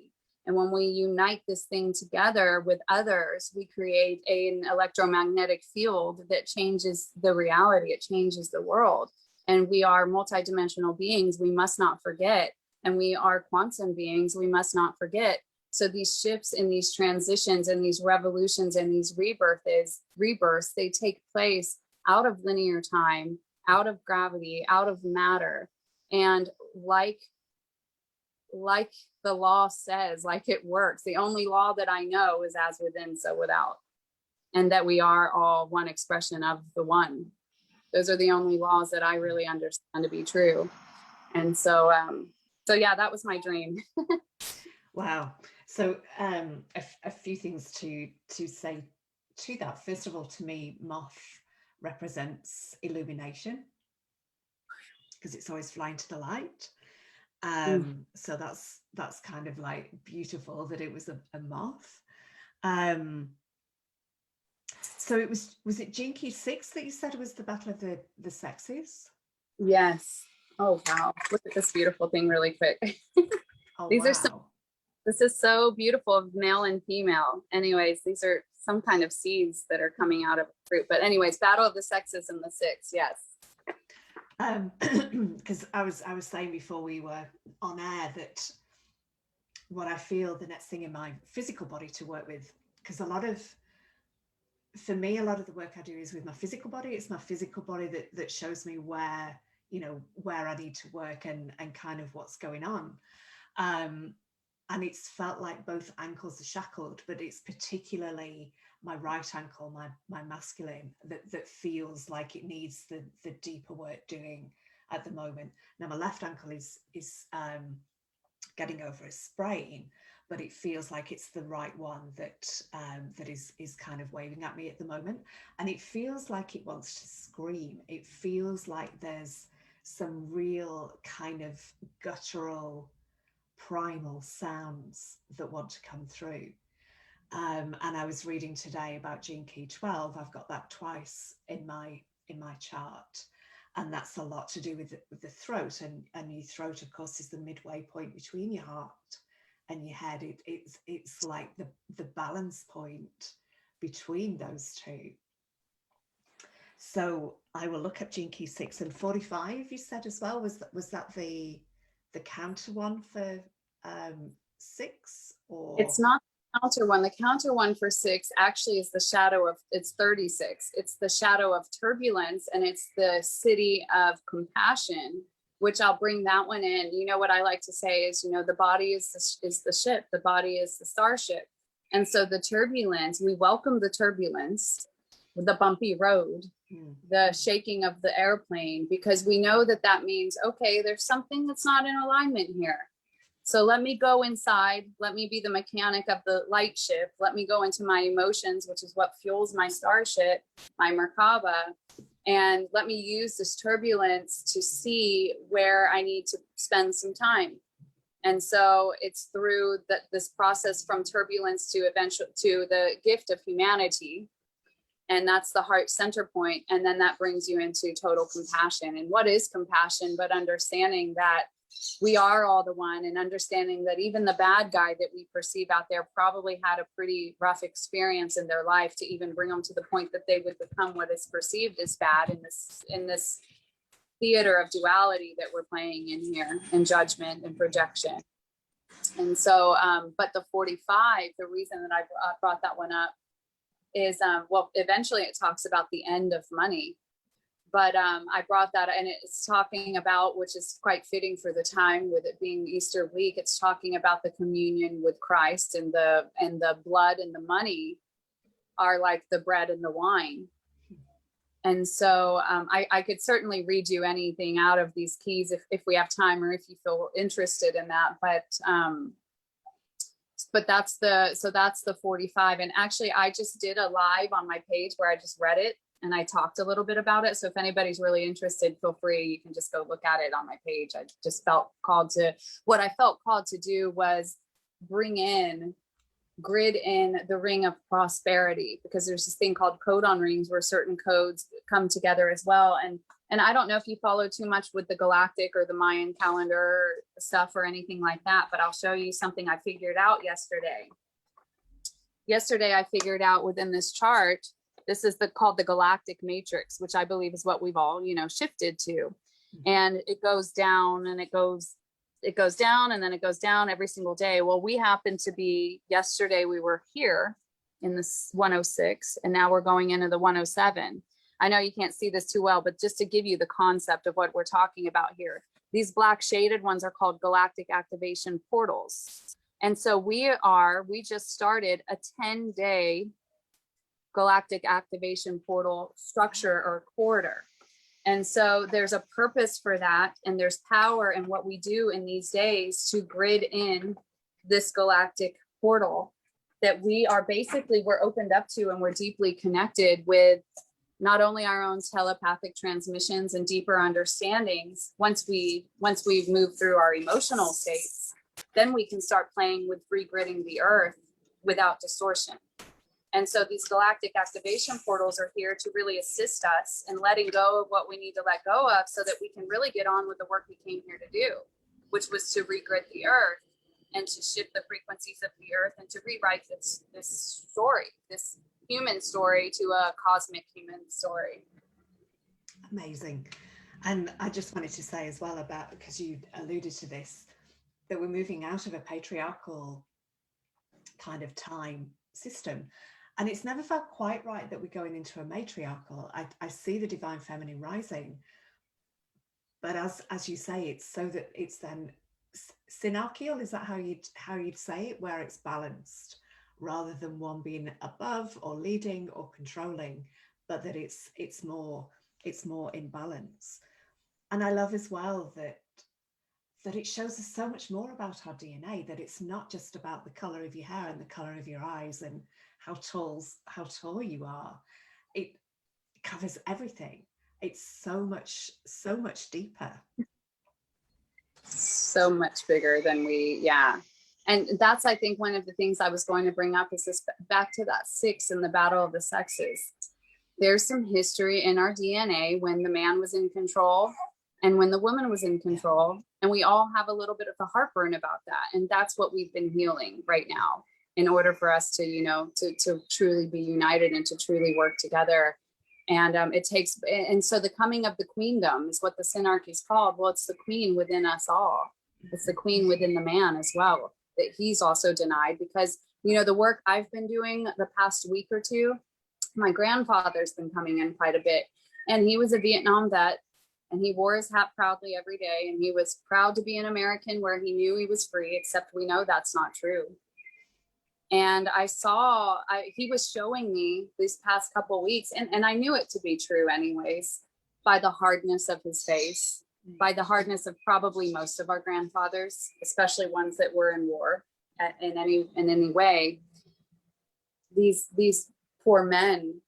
And when we unite this thing together with others, we create an electromagnetic field that changes the reality. It changes the world. And we are multidimensional beings. We must not forget. And we are quantum beings. We must not forget. So these shifts and these transitions and these revolutions and these rebirths, they take place out of linear time, out of gravity, out of matter. And like the law says, like it works. The only law that I know is as within, so without. And that we are all one expression of the one. Those are the only laws that I really understand to be true. And so yeah, that was my dream. Wow. So a few things to say to that. First of all, to me, moth represents illumination because it's always flying to the light. So that's kind of like beautiful that it was a moth. So it was it Gene Key 6 that you said was the battle of the sexes? Yes. Oh wow, look at this beautiful thing really quick. Oh, These wow. are so, this is so beautiful of male and female. Anyways, these are some kind of seeds that are coming out of fruit. But anyways, battle of the sexes in the 6, yes. Because I was saying before we were on air that what I feel the next thing in my physical body to work with, because for me, a lot of the work I do is with my physical body. It's my physical body that shows me where, where I need to work and kind of what's going on. And it's felt like both ankles are shackled, but it's particularly my right ankle, my masculine, that feels like it needs the deeper work doing at the moment. Now my left ankle is getting over a sprain, but it feels like it's the right one that is kind of waving at me at the moment. And it feels like it wants to scream. It feels like there's some real kind of guttural, primal sounds that want to come through. And I was reading today about Gene Key 12. I've got that twice in my chart. And that's a lot to do with the throat. And your throat, of course, is the midway point between your heart and your head. It's like the balance point between those two. So I will look at Gene Key 6 and 45. You said as well. Was that the counter one for 6? Or It's not the counter one. The counter one for 6 actually is the shadow of, it's 36. It's the shadow of turbulence, and it's the city of compassion, which I'll bring that one in. You know what I like to say is, the body is the ship, the body is the starship. And so the turbulence, we welcome the turbulence, the bumpy road, the shaking of the airplane, because we know that means, okay, there's something that's not in alignment here. So let me go inside. Let me be the mechanic of the light ship. Let me go into my emotions, which is what fuels my starship, my Merkaba. And let me use this turbulence to see where I need to spend some time. And so it's through this process from turbulence to the gift of humanity. And that's the heart center point. And then that brings you into total compassion. And what is compassion but understanding that we are all the one, and understanding that even the bad guy that we perceive out there probably had a pretty rough experience in their life to even bring them to the point that they would become what is perceived as bad in this theater of duality that we're playing in here, and judgment and projection. And so, but the 45, the reason that I brought that one up is, eventually it talks about the end of money. But I brought that, and it's talking about, which is quite fitting for the time with it being Easter week, it's talking about the communion with Christ, and the blood and the money are like the bread and the wine. And so I could certainly read you anything out of these keys if we have time, or if you feel interested in that. But that's the 45. And actually I just did a live on my page where I just read it. and I talked a little bit about it. So if anybody's really interested, feel free. You can just go look at it on my page. I just felt called to, what I felt called to do was grid in the ring of prosperity, because there's this thing called codon rings where certain codes come together as well. And I don't know if you follow too much with the galactic or the Mayan calendar stuff or anything like that, but I'll show you something I figured out yesterday. Yesterday, I figured out within this chart, this is called the galactic matrix, which I believe is what we've all, shifted to. And it goes down and it goes down and then it goes down every single day. Well, we happened to be, yesterday we were here in this 106, and now we're going into the 107. I know you can't see this too well, but just to give you the concept of what we're talking about here, these black shaded ones are called galactic activation portals. And so we just started a 10-day galactic activation portal structure or corridor. And so there's a purpose for that. And there's power in what we do in these days to grid in this galactic portal that we're opened up to, and we're deeply connected with not only our own telepathic transmissions and deeper understandings. Once we've moved through our emotional states, then we can start playing with regridding the earth without distortion. And so these galactic activation portals are here to really assist us in letting go of what we need to let go of, so that we can really get on with the work we came here to do, which was to regrid the earth and to shift the frequencies of the earth and to rewrite this story, this human story, to a cosmic human story. Amazing. And I just wanted to say as well about, because you alluded to this, that we're moving out of a patriarchal kind of time system. And it's never felt quite right that we're going into a matriarchal. I see the divine feminine rising, but as you say, it's so that it's then synarchical. Is that how you'd say it, where it's balanced, rather than one being above or leading or controlling, but that it's more in balance. And I love as well that it shows us so much more about our DNA, that it's not just about the color of your hair and the color of your eyes and how tall you are. It covers everything. It's so much deeper. So much bigger than and that's, I think, one of the things I was going to bring up is this, back to that 6 in the battle of the sexes. There's some history in our DNA when the man was in control and when the woman was in control, and we all have a little bit of a heartburn about that. And that's what we've been healing right now, in order for us to, to truly be united and to truly work together. And so the coming of the queendom is what the synarchy is called. Well, it's the queen within us all. It's the queen within the man as well, that he's also denied, because, the work I've been doing the past week or two, my grandfather's been coming in quite a bit, and he was a Vietnam vet, and he wore his hat proudly every day. And he was proud to be an American where he knew he was free, except we know that's not true. And he was showing me these past couple of weeks, and I knew it to be true anyways, by the hardness of his face, by the hardness of probably most of our grandfathers, especially ones that were in war in any way. These poor men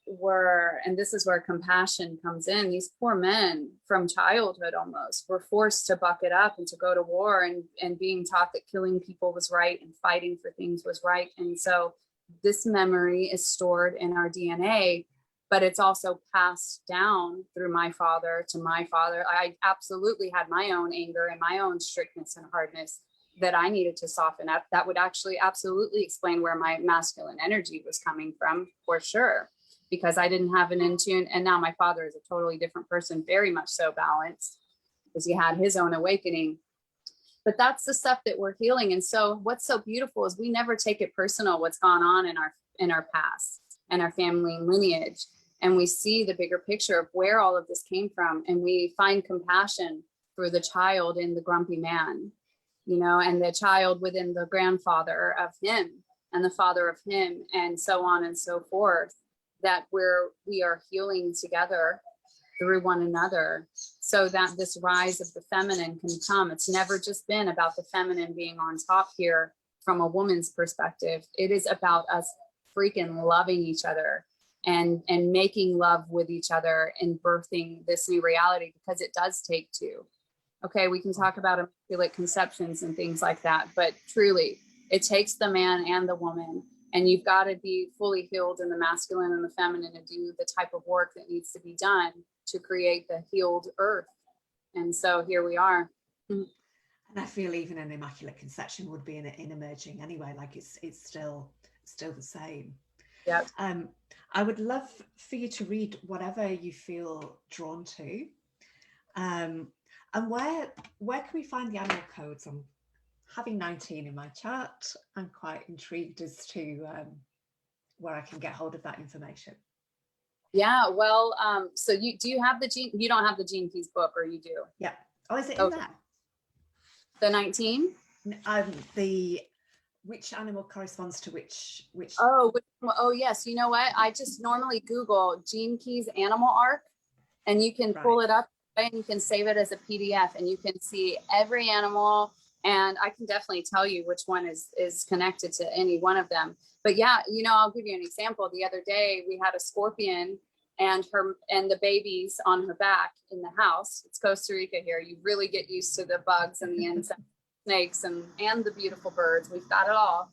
were, and this is where compassion comes in, these poor men from childhood almost were forced to buck it up and to go to war, and being taught that killing people was right and fighting for things was right. And so this memory is stored in our DNA, but it's also passed down through my father to my father. I absolutely had my own anger and my own strictness and hardness that I needed to soften up. That would actually absolutely explain where my masculine energy was coming from, for sure, because I didn't have an in tune. And now my father is a totally different person, very much so balanced, because he had his own awakening. But that's the stuff that we're healing. And so what's so beautiful is we never take it personal, what's gone on in our past and our family lineage. And we see the bigger picture of where all of this came from. And we find compassion for the child in the grumpy man, and the child within the grandfather of him and the father of him, and so on and so forth, that we are healing together through one another, so that this rise of the feminine can come. It's never just been about the feminine being on top here from a woman's perspective. It is about us freaking loving each other and making love with each other and birthing this new reality, because it does take two. Okay, we can talk about immaculate conceptions and things like that, but truly, it takes the man and the woman, and you've got to be fully healed in the masculine and the feminine to do the type of work that needs to be done to create the healed earth. And so here we are. And I feel even an immaculate conception would be in emerging anyway, like it's still the same. Yep. I would love for you to read whatever you feel drawn to. And where can we find the animal codes? I'm having 19 in my chart. I'm quite intrigued as to where I can get hold of that information. Yeah, well, so you have the Gene, you don't have the Gene Keys book, or you do? Yeah. Oh, is it in there? The 19? Which animal corresponds to which? Oh, yes. You know what? I just normally Google Gene Keys Animal Arc, and you can pull it up and you can save it as a PDF, and you can see every animal. And I can definitely tell you which one is connected to any one of them. But yeah, I'll give you an example. The other day we had a scorpion and the babies on her back in the house. It's Costa Rica here. You really get used to the bugs and the insects, snakes, and the beautiful birds. We've got it all.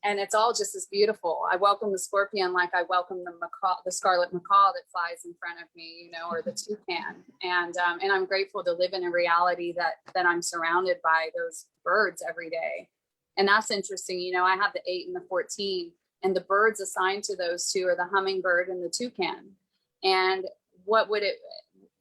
And it's all just as beautiful. I welcome the scorpion like I welcome the scarlet macaw that flies in front of me, or the toucan. And I'm grateful to live in a reality that I'm surrounded by those birds every day. And that's interesting. I have the 8 and the 14, and the birds assigned to those two are the hummingbird and the toucan. And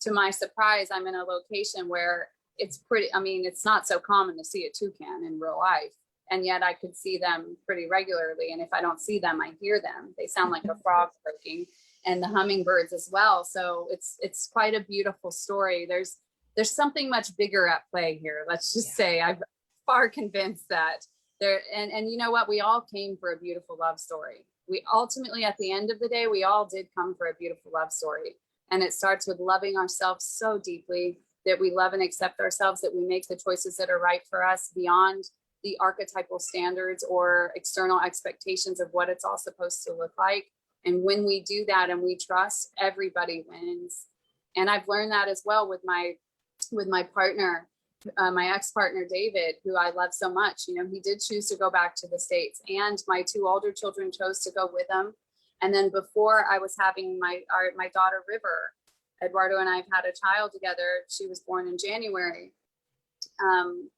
to my surprise, I'm in a location where it's it's not so common to see a toucan in real life. And yet I could see them pretty regularly. And if I don't see them, I hear them. They sound like a frog croaking, and the hummingbirds as well. So it's quite a beautiful story. There's something much bigger at play here. Let's just say I'm far convinced that there, and you know what? We all came for a beautiful love story. We ultimately, at the end of the day, we all did come for a beautiful love story. And it starts with loving ourselves so deeply that we love and accept ourselves, that we make the choices that are right for us beyond the archetypal standards or external expectations of what it's all supposed to look like. And when we do that and we trust, everybody wins. And I've learned that as well with my partner, my ex-partner, David, who I love so much. He did choose to go back to the States, and my 2 older children chose to go with him. And then before I was having my daughter, River, Eduardo and I have had a child together. She was born in January.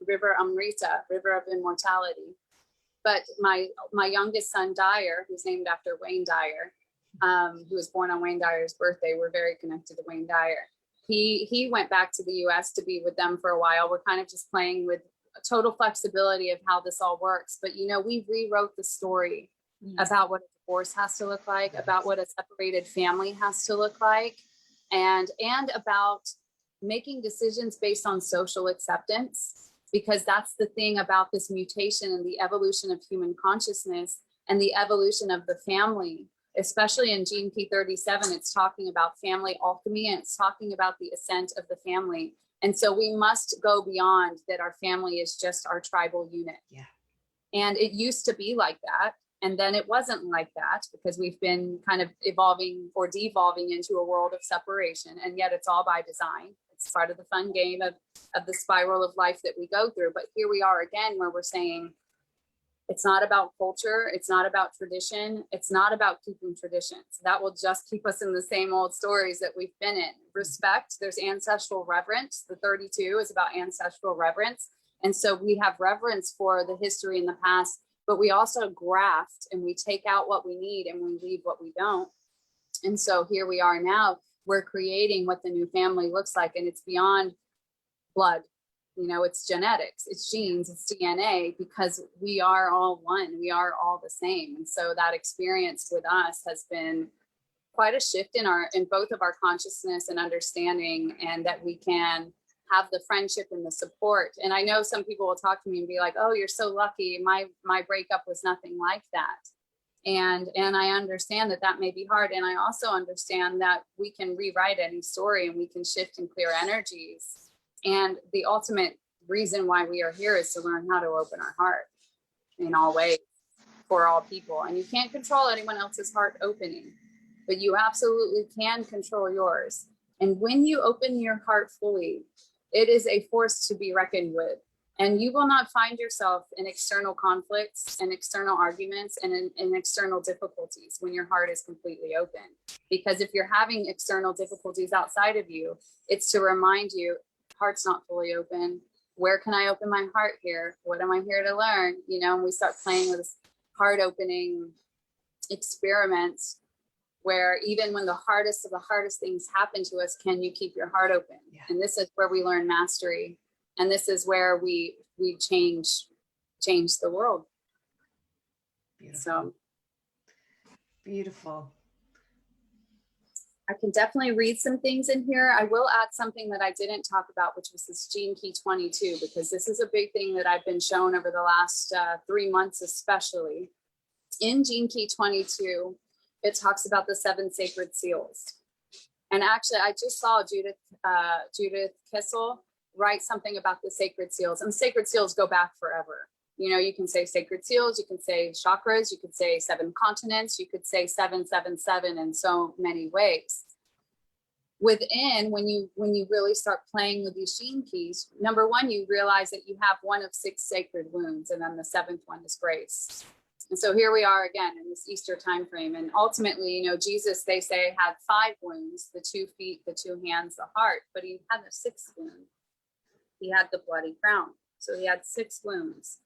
River Amrita, River of Immortality. But my youngest son, Dyer, who's named after Wayne Dyer, who was born on Wayne Dyer's birthday. We're very connected to Wayne Dyer. He went back to the US to be with them for a while. We're kind of just playing with a total flexibility of how this all works. But, we rewrote the story about what a divorce has to look like, about what a separated family has to look like, and about making decisions based on social acceptance, because that's the thing about this mutation and the evolution of human consciousness and the evolution of the family, especially in Gene Key 37, it's talking about family alchemy, and it's talking about the ascent of the family. And so we must go beyond that. Our family is just our tribal unit. Yeah. And it used to be like that. And then it wasn't like that, because we've been kind of evolving or devolving into a world of separation. And yet it's all by design. It's part of the fun game of the spiral of life that we go through. But here we are again, where we're saying it's not about culture. It's not about tradition. It's not about keeping traditions. That will just keep us in the same old stories that we've been in. Respect, there's ancestral reverence. The 32 is about ancestral reverence. And so we have reverence for the history in the past, but we also graft and we take out what we need and we leave what we don't. And so here we are now. We're creating what the new family looks like, and it's beyond blood. It's genetics, it's genes, it's DNA, because we are all one, we are all the same. And so that experience with us has been quite a shift in both of our consciousness and understanding, and that we can have the friendship and the support. And I know some people will talk to me and be like, oh, you're so lucky. My breakup was nothing like that. And I understand that may be hard. And I also understand that we can rewrite any story and we can shift and clear energies. And the ultimate reason why we are here is to learn how to open our heart in all ways for all people. And you can't control anyone else's heart opening, but you absolutely can control yours. And when you open your heart fully, it is a force to be reckoned with. And you will not find yourself in external conflicts and external arguments and in external difficulties when your heart is completely open. Because if you're having external difficulties outside of you, it's to remind you, heart's not fully open. Where can I open my heart here? What am I here to learn? You know, and we start playing with this heart opening experiments where even when the hardest of the hardest things happen to us, can you keep your heart open? Yeah. And this is where we learn mastery. And this is where we change the world. Beautiful. So beautiful. I can definitely read some things in here. I will add something that I didn't talk about, which was this Gene Key 22, because this is a big thing that I've been shown over the last 3 months, especially. In Gene Key 22, it talks about the 7 sacred seals. And actually, I just saw Judith Kissel write something about the sacred seals, and sacred seals go back forever. You know, you can say sacred seals, you can say chakras, you could say 7 continents, you could say 777 in so many ways. Within, when you really start playing with these gene keys, number one, you realize that you have one of 6 sacred wounds, and then the 7th one is grace. And so here we are again in this Easter time frame. And ultimately, you know, Jesus, they say, had 5 wounds, the 2 feet, the 2 hands, the heart, but he had the 6th wound. He had the bloody crown. So he had 6 wounds.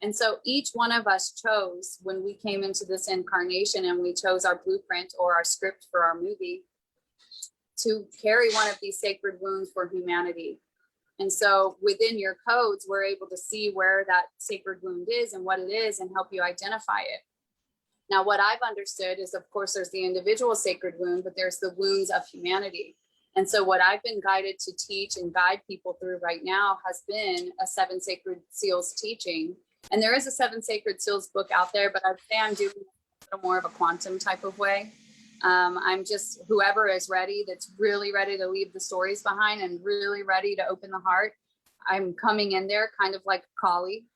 And so each one of us chose, when we came into this incarnation and we chose our blueprint or our script for our movie, to carry one of these sacred wounds for humanity. And so within your codes, we're able to see where that sacred wound is and what it is and help you identify it. Now, what I've understood is, of course, there's the individual sacred wound, but there's the wounds of humanity. And so what I've been guided to teach and guide people through right now has been a 7 Sacred Seals teaching. And there is a 7 Sacred Seals book out there, but I'd say I'm doing it a little more of a quantum type of way. I'm just, whoever is ready, that's really ready to leave the stories behind and really ready to open the heart. I'm coming in there kind of like Kali.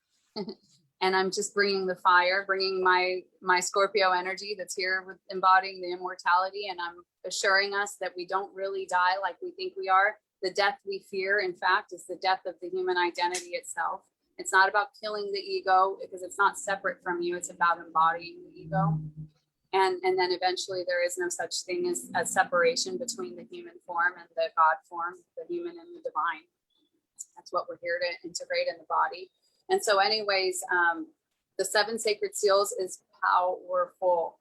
And I'm just bringing the fire, bringing my Scorpio energy that's here with embodying the immortality. And I'm assuring us that we don't really die like we think we are. The death we fear, in fact, is the death of the human identity itself. It's not about killing the ego, because it's not separate from you. It's about embodying the ego. And then eventually there is no such thing as separation between the human form and the God form, the human and the divine. That's what we're here to integrate in the body. And so anyways, the 7 Sacred Seals is powerful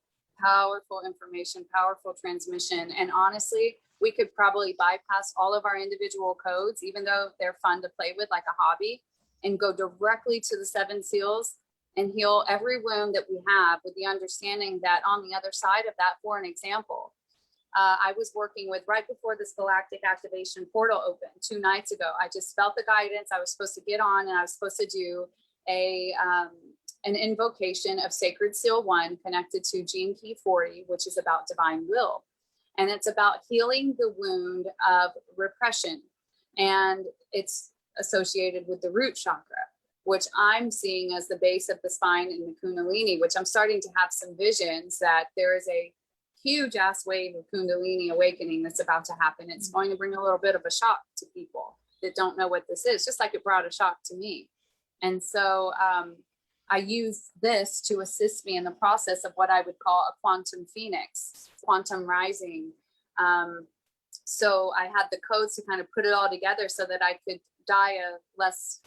information, powerful transmission. And honestly, we could probably bypass all of our individual codes, even though they're fun to play with like a hobby, and go directly to the 7 seals and heal every wound that we have, with the understanding that on the other side of that, for an example, I was working with, right before this galactic activation portal opened 2 nights ago, I just felt the guidance. I was supposed to get on and I was supposed to do an invocation of Sacred Seal 1 connected to Gene Key 40, which is about divine will. And it's about healing the wound of repression. And it's associated with the root chakra, which I'm seeing as the base of the spine and the Kundalini, which I'm starting to have some visions that there is a huge ass wave of Kundalini awakening that's about to happen. It's going to bring a little bit of a shock to people that don't know what this is, just like it brought a shock to me. And so I use this to assist me in the process of what I would call a quantum phoenix, quantum rising. So I had the codes to kind of put it all together so that I could die a less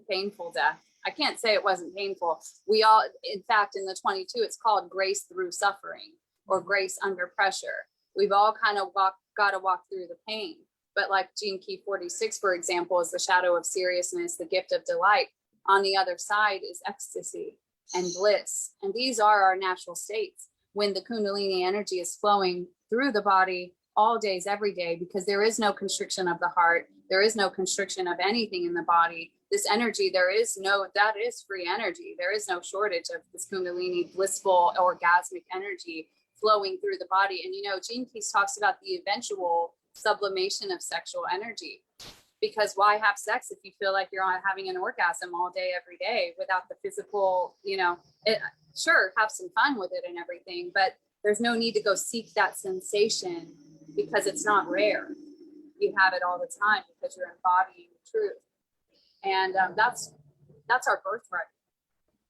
painful death. I can't say it wasn't painful. We all, in fact, in the 22, it's called grace through suffering, or grace under pressure. We've all kind of got to walk through the pain. But like Gene Key 46, for example, is the shadow of seriousness, the gift of delight. On the other side is ecstasy and bliss. And these are our natural states when the Kundalini energy is flowing through the body all days, every day, because there is no constriction of the heart. There is no constriction of anything in the body. This energy, that is free energy. There is no shortage of this Kundalini, blissful, orgasmic energy flowing through the body. And, Gene Keys talks about the eventual sublimation of sexual energy, because why have sex if you feel like you're having an orgasm all day, every day, without the physical, sure, have some fun with it and everything, but There's no need to go seek that sensation because it's not rare. You have it all the time because you're embodying the truth. And that's our birthright.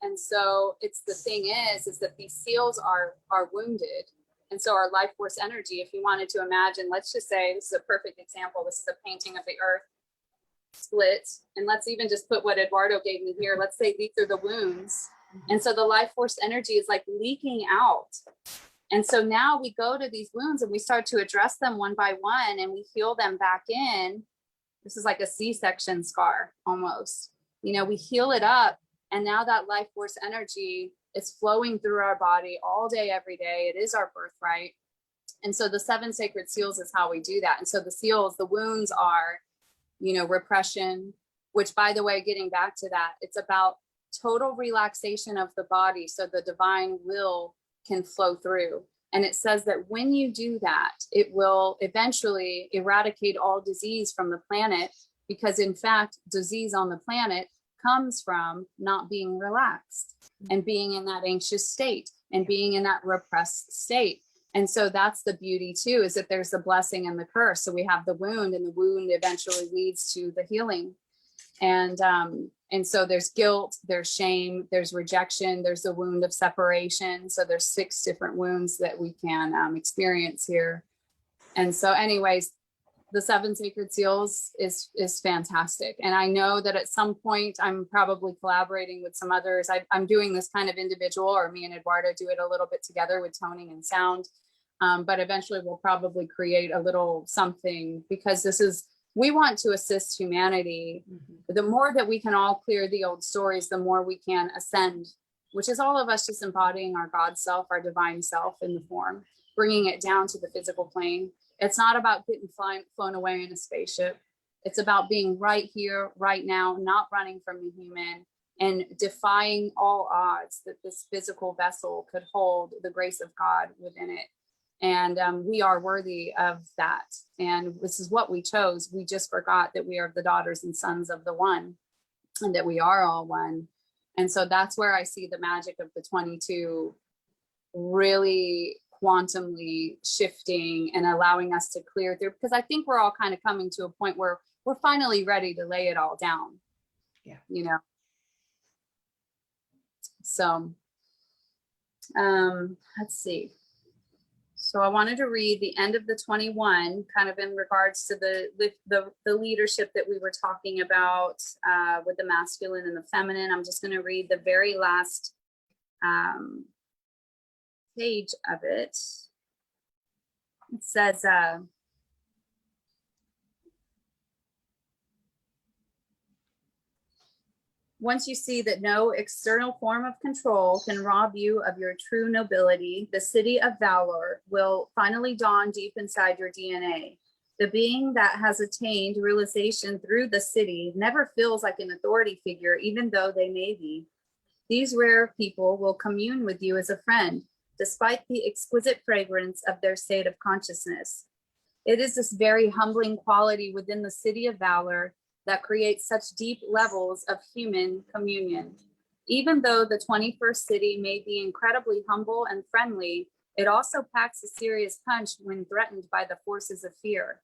And so it's the thing is that these seals are wounded. And so our life force energy, if you wanted to imagine, let's just say this is a perfect example. This is a painting of the earth split. And let's even just put what Eduardo gave me here. Let's say these are the wounds. And so the life force energy is like leaking out. And so now we go to these wounds and we start to address them one by one and we heal them back in. This is like a C-section scar almost. You know, we heal it up and now that life force energy is flowing through our body all day, every day. It is our birthright. And so the 7 sacred seals is how we do that. And so the seals, the wounds are, you know, repression, which by the way, getting back to that, it's about total relaxation of the body so the divine will can flow through. And it says that when you do that, it will eventually eradicate all disease from the planet, because in fact, disease on the planet comes from not being relaxed and being in that anxious state and being in that repressed state. And so that's the beauty too, is that there's the blessing and the curse. So we have the wound, and the wound eventually leads to the healing. And so there's guilt, there's shame, there's rejection, there's the wound of separation. So there's 6 different wounds that we can experience here. And so anyways, the 7 sacred seals is fantastic. And I know that at some point I'm probably collaborating with some others. I'm doing this kind of individual, or me and Eduardo do it a little bit together with toning and sound. But eventually we'll probably create a little something, because we want to assist humanity. The more that we can all clear the old stories, the more we can ascend, which is all of us just embodying our God self, our divine self in the form, bringing it down to the physical plane. It's not about getting flown away in a spaceship. It's about being right here, right now, not running from the human, and defying all odds that this physical vessel could hold the grace of God within it. And we are worthy of that. And this is what we chose. We just forgot that we are the daughters and sons of the one, and that we are all one. And so that's where I see the magic of the 22 really quantumly shifting and allowing us to clear through, because I think we're all kind of coming to a point where we're finally ready to lay it all down. Yeah. You know? So let's see. So I wanted to read the end of the 21, kind of in regards to the leadership that we were talking about with the masculine and the feminine. I'm just going to read the very last page of it. It says, once you see that no external form of control can rob you of your true nobility, the city of valor will finally dawn deep inside your DNA. The being that has attained realization through the city never feels like an authority figure, even though they may be. These rare people will commune with you as a friend, despite the exquisite fragrance of their state of consciousness. It is this very humbling quality within the city of valor that creates such deep levels of human communion. Even though the 21st city may be incredibly humble and friendly, it also packs a serious punch when threatened by the forces of fear.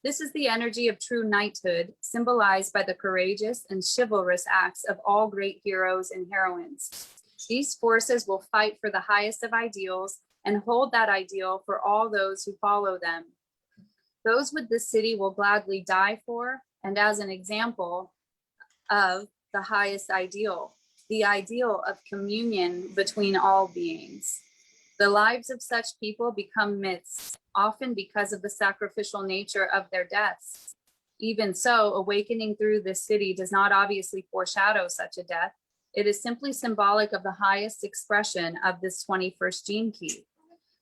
This is the energy of true knighthood, symbolized by the courageous and chivalrous acts of all great heroes and heroines. These forces will fight for the highest of ideals and hold that ideal for all those who follow them. Those with this city will gladly die for, and as an example of the highest ideal, the ideal of communion between all beings. The lives of such people become myths, often because of the sacrificial nature of their deaths. Even so, awakening through this city does not obviously foreshadow such a death. It is simply symbolic of the highest expression of this 21st gene key.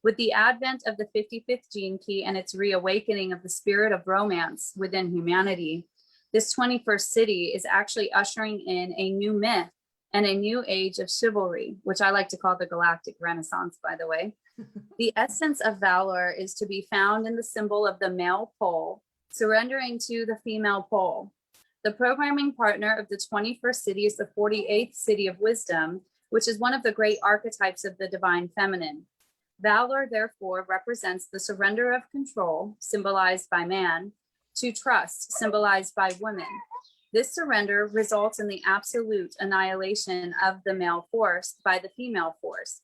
With the advent of the 55th gene key and its reawakening of the spirit of romance within humanity, this 21st city is actually ushering in a new myth and a new age of chivalry, which I like to call the Galactic Renaissance, by the way. The essence of valor is to be found in the symbol of the male pole, surrendering to the female pole. The programming partner of the 21st city is the 48th city of wisdom, which is one of the great archetypes of the divine feminine. Valor, therefore, represents the surrender of control, symbolized by man, to trust, symbolized by woman. This surrender results in the absolute annihilation of the male force by the female force,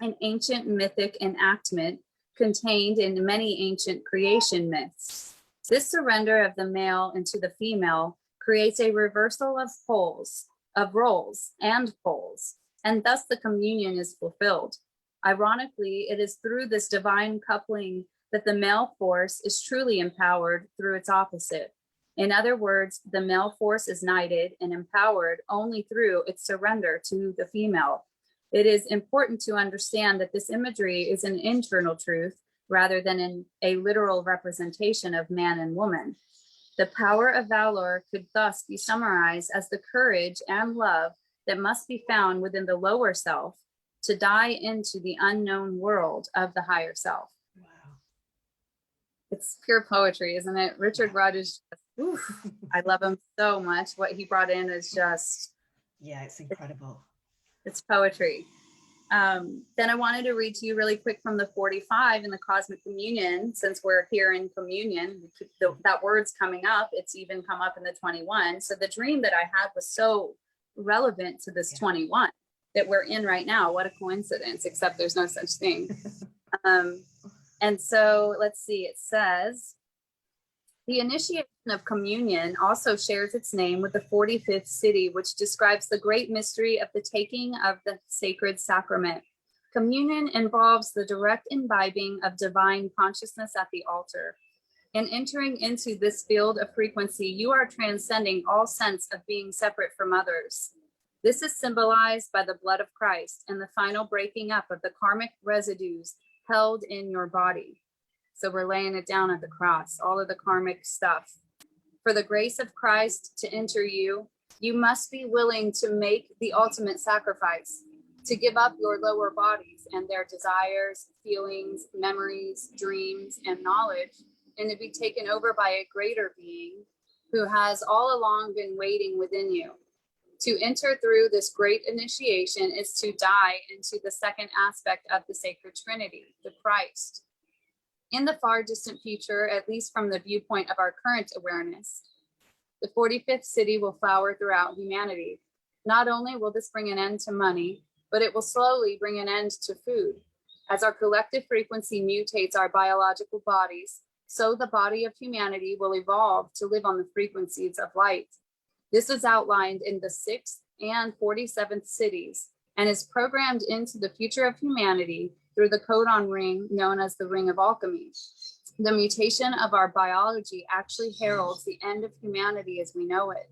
an ancient mythic enactment contained in many ancient creation myths. This surrender of the male into the female creates a reversal of roles and poles, and thus the communion is fulfilled. Ironically, it is through this divine coupling that the male force is truly empowered through its opposite. In other words, the male force is knighted and empowered only through its surrender to the female. It is important to understand that this imagery is an internal truth rather than a literal representation of man and woman. The power of valor could thus be summarized as the courage and love that must be found within the lower self to dive into the unknown world of the higher self. Wow. It's pure poetry, isn't it? Richard Rogers, I love him so much. What he brought in is just... Yeah, it's incredible. It's poetry. Then I wanted to read to you really quick from the 45 in the Cosmic Communion, since we're here in communion, that word's coming up. It's even come up in the 21. So the dream that I had was so relevant to this 21 that we're in right now. What a coincidence, except there's no such thing. And so let's see, it says, the initiation of communion also shares its name with the 45th city, which describes the great mystery of the taking of the sacred sacrament. Communion involves the direct imbibing of divine consciousness at the altar. In entering into this field of frequency, you are transcending all sense of being separate from others. This is symbolized by the blood of Christ and the final breaking up of the karmic residues held in your body. So we're laying it down at the cross, all of the karmic stuff. For the grace of Christ to enter you, you must be willing to make the ultimate sacrifice, to give up your lower bodies and their desires, feelings, memories, dreams, and knowledge, and to be taken over by a greater being who has all along been waiting within you. To enter through this great initiation is to die into the second aspect of the sacred Trinity, the Christ. In the far distant future, at least from the viewpoint of our current awareness, the 45th city will flower throughout humanity. Not only will this bring an end to money, but it will slowly bring an end to food. As our collective frequency mutates our biological bodies, so the body of humanity will evolve to live on the frequencies of light. This is outlined in the 6th and 47th cities and is programmed into the future of humanity through the codon ring known as the Ring of Alchemy. The mutation of our biology actually heralds the end of humanity as we know it,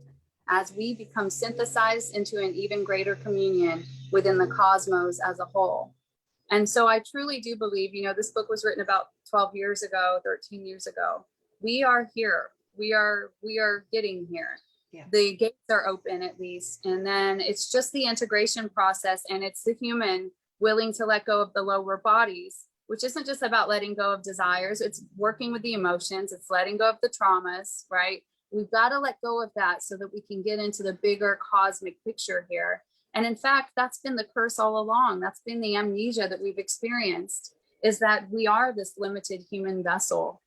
as we become synthesized into an even greater communion within the cosmos as a whole. And so I truly do believe, this book was written about 12 years ago, 13 years ago. We are here. We are getting here. Yeah. The gates are open at least. And then it's just the integration process, and it's the human willing to let go of the lower bodies, which isn't just about letting go of desires. It's working with the emotions. It's letting go of the traumas, right? We've got to let go of that so that we can get into the bigger cosmic picture here. And in fact, that's been the curse all along. That's been the amnesia that we've experienced, is that we are this limited human vessel.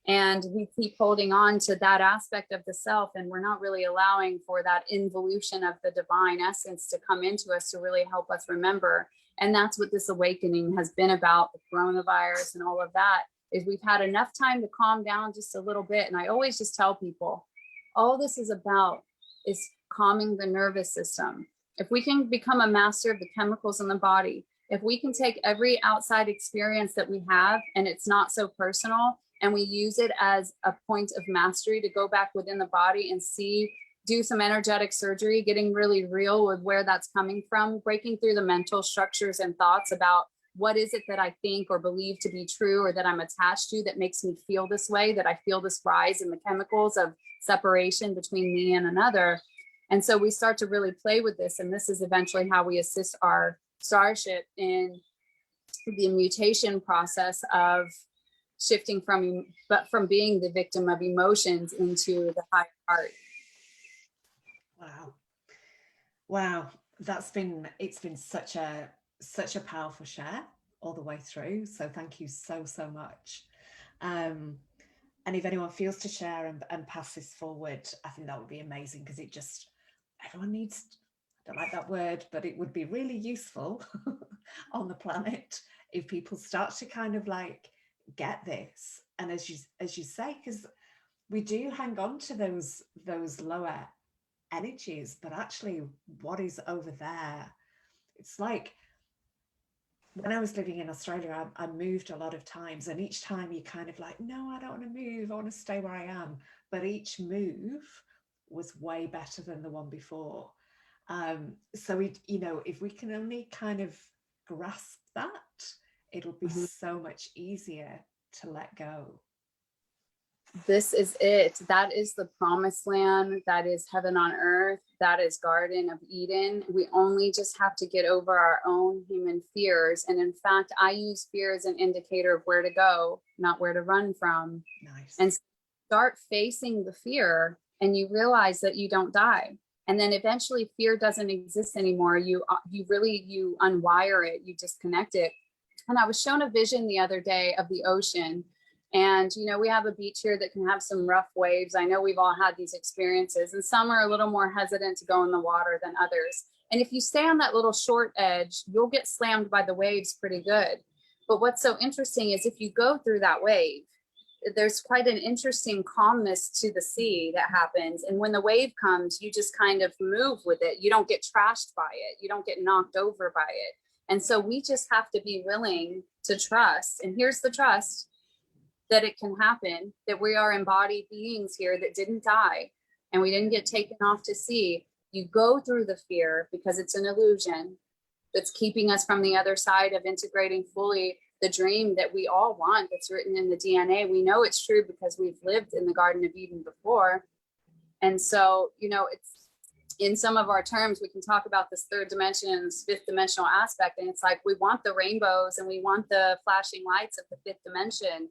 And we keep holding on to that aspect of the self, and we're not really allowing for that involution of the divine essence to come into us to really help us remember. And that's what this awakening has been about, the coronavirus and all of that, is we've had enough time to calm down just a little bit. And I always just tell people, all this is about is calming the nervous system. If we can become a master of the chemicals in the body, if we can take every outside experience that we have and it's not so personal, and we use it as a point of mastery to go back within the body and do some energetic surgery, getting really real with where that's coming from, breaking through the mental structures and thoughts about what is it that I think or believe to be true or that I'm attached to that makes me feel this way, that I feel this rise in the chemicals of separation between me and another. And so we start to really play with this. And this is eventually how we assist our starship in the mutation process of shifting from being the victim of emotions into the higher heart. Wow. It's been such a powerful share. all the way through. So thank you so, so much. And if anyone feels to share and pass this forward, I think that would be amazing, because it just, everyone needs, I don't like that word, but it would be really useful on the planet if people start to kind of like get this. And as you say, because we do hang on to those lower energies, but actually what is over there, it's like when I was living in Australia, I moved a lot of times, and each time you kind of like, no, I don't want to move, I want to stay where I am. But each move was way better than the one before. So if we can only kind of grasp that, it'll be so much easier to let go. This is it. That is the promised land. That is heaven on earth. That is Garden of Eden. We only just have to get over our own human fears. And in fact, I use fear as an indicator of where to go, not where to run from. Nice. And start facing the fear, and you realize that you don't die. And then eventually fear doesn't exist anymore. You unwire it, you disconnect it. And I was shown a vision the other day of the ocean. And, we have a beach here that can have some rough waves. I know we've all had these experiences, and some are a little more hesitant to go in the water than others. And if you stay on that little short edge, you'll get slammed by the waves pretty good. But what's so interesting is if you go through that wave, there's quite an interesting calmness to the sea that happens. And when the wave comes, you just kind of move with it. You don't get trashed by it. You don't get knocked over by it. And so we just have to be willing to trust. And here's the trust: that it can happen, that we are embodied beings here that didn't die, and we didn't get taken off to sea. You go through the fear because it's an illusion that's keeping us from the other side of integrating fully the dream that we all want, that's written in the DNA. We know it's true because we've lived in the Garden of Eden before. And so, it's in some of our terms, we can talk about this third dimension and this fifth dimensional aspect. And it's like, we want the rainbows and we want the flashing lights of the fifth dimension.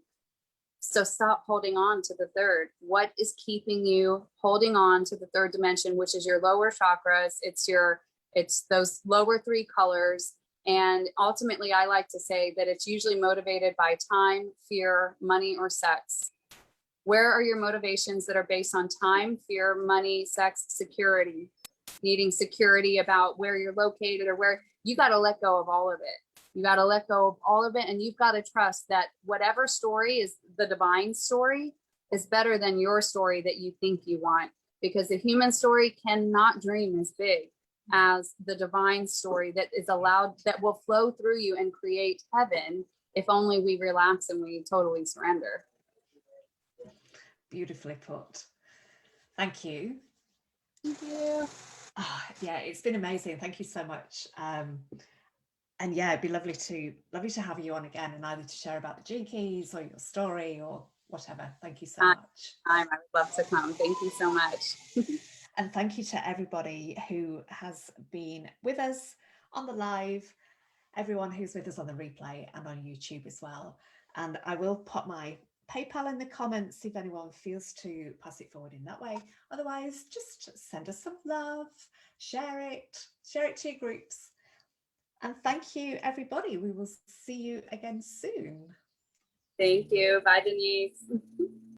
So stop holding on to the third. What is keeping you holding on to the third dimension, which is your lower chakras? It's those lower three colors. And ultimately, I like to say that it's usually motivated by time, fear, money, or sex. Where are your motivations that are based on time, fear, money, sex, security? Needing security about where you're located, or where you got to let go of all of it. You got to let go of all of it. And you've got to trust that whatever story is the divine story is better than your story that you think you want, because the human story cannot dream as big as the divine story that is allowed, that will flow through you and create heaven if only we relax and we totally surrender. Beautifully put. Thank you. Thank you. Oh, yeah, it's been amazing. Thank you so much. And yeah, it'd be lovely to have you on again, and either to share about the Gene Keys or your story or whatever. Thank you so much. I would love to come. Thank you so much. And thank you to everybody who has been with us on the live, everyone who's with us on the replay and on YouTube as well. And I will put my PayPal in the comments if anyone feels to pass it forward in that way. Otherwise, just send us some love, share it to your groups. And thank you, everybody. We will see you again soon. Thank you. Bye, Denise.